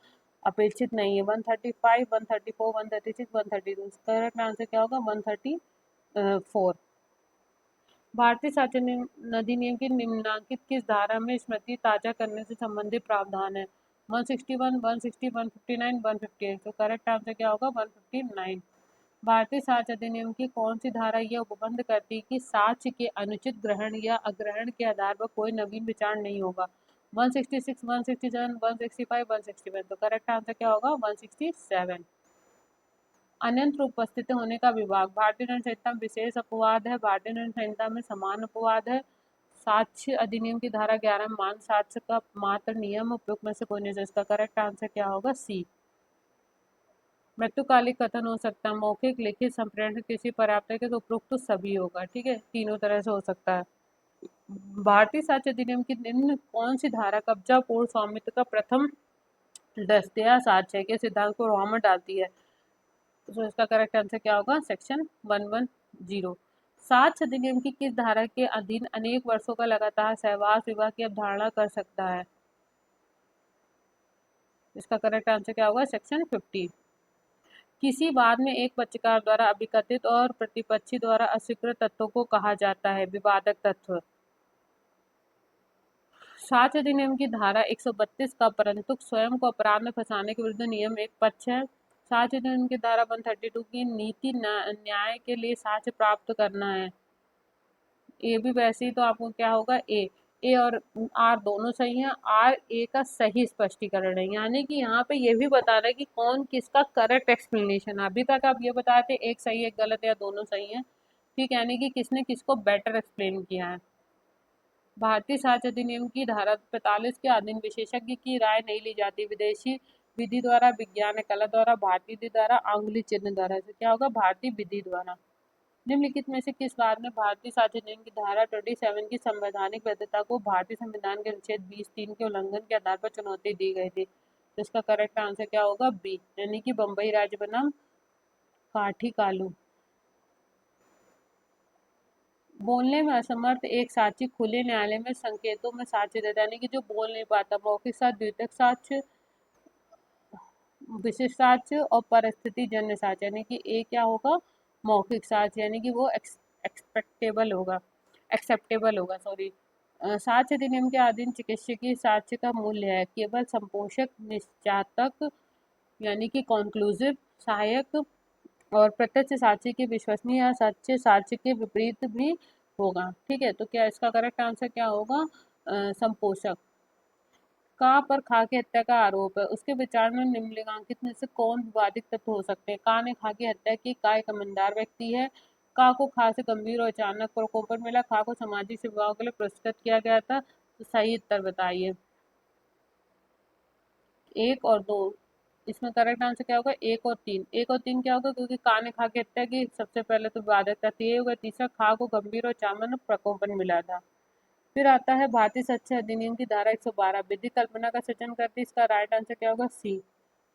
अपेक्षित नहीं है? 135, 134, 136, 132। करेक्ट आंसर क्या होगा? 134। भारतीय साक्ष्य अधिनियम की निम्नलिखित किस धारा में स्मृति ताजा करने से संबंधित प्रावधान है? 161, 160, 159, 158। तो करेक्ट आंसर क्या होगा? 159। भारतीय साक्ष्य अधिनियम की कौन सी धारा यह उपबंध करती है कि साक्ष्य के अनुचित ग्रहण या अग्रहण के आधार पर कोई नवीन विचार नहीं होगा? 166, 167, 165, 161। तो करेक्ट आंसर क्या होगा? 167। अन्यंत्र उपस्थित होने का विभाग। भारतीय दंड संहिता में विशेष अपवाद है, भारतीय दंड संहिता में समान अपवाद है। साक्ष्य अधिनियम की धारा 11 में मान साक्ष्य का मात्र नियम उपयुक्त में से कोई नहीं। इसका करेक्ट आंसर क्या होगा? सी। मृत्युकालिक कथन हो सकता है, मौखिक, लिखित, संप्रेषण किसी पर्याप्त है कि तो उपरोक्त तो सभी होगा। ठीक है, तीनों तरह से हो सकता है। भारतीय साक्ष्य अधिनियम की निम्न कौन सी धारा कब्जा पूर्ण स्वामित्व का प्रथम दस्तया साक्ष्य के सिद्धांत को रॉ में डालती है? तो इसका करेक्ट आंसर क्या होगा? सेक्शन 110। साक्ष्य अधिनियम की किस धारा के अधीन अनेक वर्षों का लगातार सहवास विवाह की अवधारणा कर सकता है? इसका करेक्ट आंसर क्या होगा? सेक्शन 50। किसी वाद में एक पक्षकार द्वारा अभिकथित और प्रतिपक्षी द्वारा अस्वीकृत तत्वों को कहा जाता है विवादक तत्व। साक्ष्य अधिनियम की धारा 132 का परंतु स्वयं को अपराध में फंसाने के विरुद्ध नियम एक पक्ष है। साक्ष्य अधिनियम की धारा 132 की नीति न्याय के लिए साक्ष्य प्राप्त करना है। ए भी वैसे ही, तो आपको क्या होगा, ए और आर दोनों सही हैं। आर ए का सही स्पष्टीकरण है, यानी कि यहाँ पे ये भी बता रहा है कि कौन किसका करेक्ट एक्सप्लेनेशन है। अभी तक आप ये बता रहे थे एक सही एक गलत या दोनों सही हैं, ठीक, यानी कि किसने किसको बेटर एक्सप्लेन किया है। भारतीय साक्ष्य अधिनियम की धारा 45 के अधीन विशेषज्ञ की राय नहीं ली जाती। विदेशी विधि द्वारा, विज्ञान कला द्वारा, भारतीय विधि द्वारा, अंगुली चिन्ह द्वारा। से क्या होगा, भारतीय विधि द्वारा। निम्नलिखित में से किस बात में भारतीय साक्ष्य अधिनियम की धारा 27 की संवैधानिक वैधता को भारतीय संविधान के अनुच्छेद 20(3) के उल्लंघन के आधार पर चुनौती दी गई थी? तो इसका करेक्ट आंसर क्या होगा, बी, यानी कि बम्बई राज्य बनाम काठी कालू। बोलने में असमर्थ एक साक्षी खुले न्यायालय में संकेतों में साक्ष्य देता है, यानी कि जो बोल नहीं पाता। मौखिक साक्ष्य, द्वितीयक साक्ष्य, विशिष्ट साक्ष्य और परिस्थिति जन्य साक्ष्य, यानी कि ए क्या होगा, मौखिक साक्ष्य, यानी कि वो एक्सेप्टेबल होगा, सॉरी। साक्ष्य अधिनियम के अधीन चिकित्सकीय साक्ष्य का मूल्य है केवल संपोषक, निश्चातक यानी कि कॉन्क्लूसिव, सहायक और प्रत्यक्ष साक्ष्य के विश्वसनीय या सच्चे साक्ष्य के विपरीत भी होगा। ठीक है, तो क्या इसका करेक्ट आंसर क्या होगा, संपोषक। का पर खा की हत्या का आरोप है, उसके विचार में निम्नलिखित में से कौन विवादित तत्व हो सकते हैं? का ने खा की हत्या की, का एक ईमानदार व्यक्ति है, का को खा से गंभीर और अचानक प्रकोपन मिला, खा को सामाजिक सेवाओं के लिए पुरस्कृत किया गया था। तो सही उत्तर बताइए, एक और दो। इसमें करेक्ट आंसर क्या होगा, एक और तीन। एक और तीन क्या होगा, क्योंकि का ने खा की हत्या की, सबसे पहले तो विवादित तथ्य ये होगा। तीसरा, खा को गंभीर और अचानक प्रकोपन मिला था। फिर आता है भारतीय साक्ष्य अधिनियम की धारा 112 विधि कल्पना का सृजन करती है। इसका राइट आंसर क्या होगा, सी,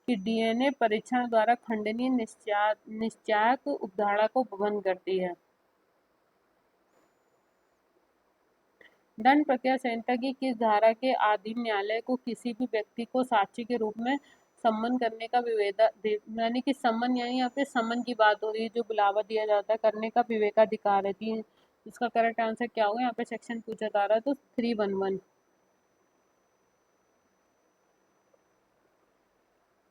कि डीएनए परीक्षण द्वारा खंडनीय निश्चायक उपधारा को बंद करती है। दंड प्रक्रिया संहिता की किस धारा के अधीन न्यायालय को किसी भी व्यक्ति को साक्षी के रूप में सम्मन करने का यानी कि सम्मन, यानी यहाँ पे सम्मन की बात हो रही है, जो बुलावा दिया जाता है, करने का विवेकाधिकार है। इसका करेक्ट आंसर क्या होगा, यहाँ पे सेक्शन पूछा जा रहा है, तो 311।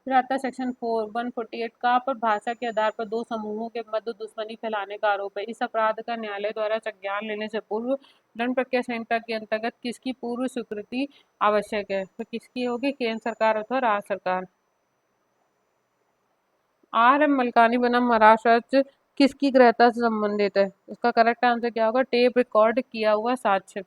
फिर आता है सेक्शन 148 का पर भाषा के आधार पर दो समूहों के मध्य दुश्मनी फैलाने का आरोप है। इस अपराध का न्यायालय द्वारा संज्ञान लेने से पूर्व दंड प्रक्रिया संहिता के अंतर्गत किसकी पूर्व स्वीकृति आवश्यक है? तो किसकी होगी, केंद्र सरकार अथवा राज्य सरकार। आर एम मलकानी बनाम महाराष्ट्र राज्य किसकी गृहता से संबंधित है? इसका करेक्ट आंसर क्या होगा, टेप रिकॉर्ड किया हुआ साक्ष्य।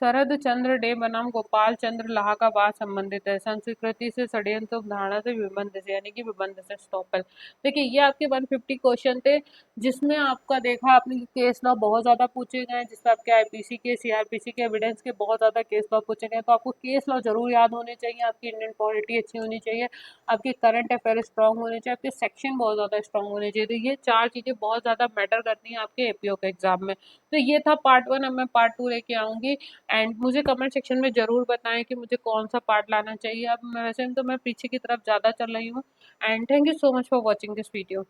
शरद चंद्र डे बनाम गोपाल चंद्र लाहा का वाद संबंधित है, संस्कृति से, षड्यंत्र, धारणा से, विबंध से, यानी कि विबंध से। स्टॉपल। देखिए ये आपके 150 क्वेश्चन थे, जिसमें आपका देखा आपने केस लॉ बहुत ज्यादा पूछे गए हैं, जिसमें आपके आईपीसी के, सीआरपीसी के, एविडेंस के बहुत ज्यादा केस लॉ पूछे गए। तो आपको केस लॉ जरूर याद होने चाहिए, आपकी इंडियन पॉलिटी अच्छी होनी चाहिए, आपके करंट अफेयर स्ट्रांग होने चाहिए, आपके सेक्शन बहुत ज्यादा स्ट्रांग होने चाहिए। तो ये चार चीजें बहुत ज्यादा मैटर करती हैं आपके एपीओ के एग्जाम में। तो ये था पार्ट 1, अब मैं पार्ट 2 लेके आऊंगी। एंड मुझे कमेंट सेक्शन में ज़रूर बताएं कि मुझे कौन सा पार्ट लाना चाहिए। अब वैसे तो मैं पीछे की तरफ ज़्यादा चल रही हूँ। And thank you so much for watching this video.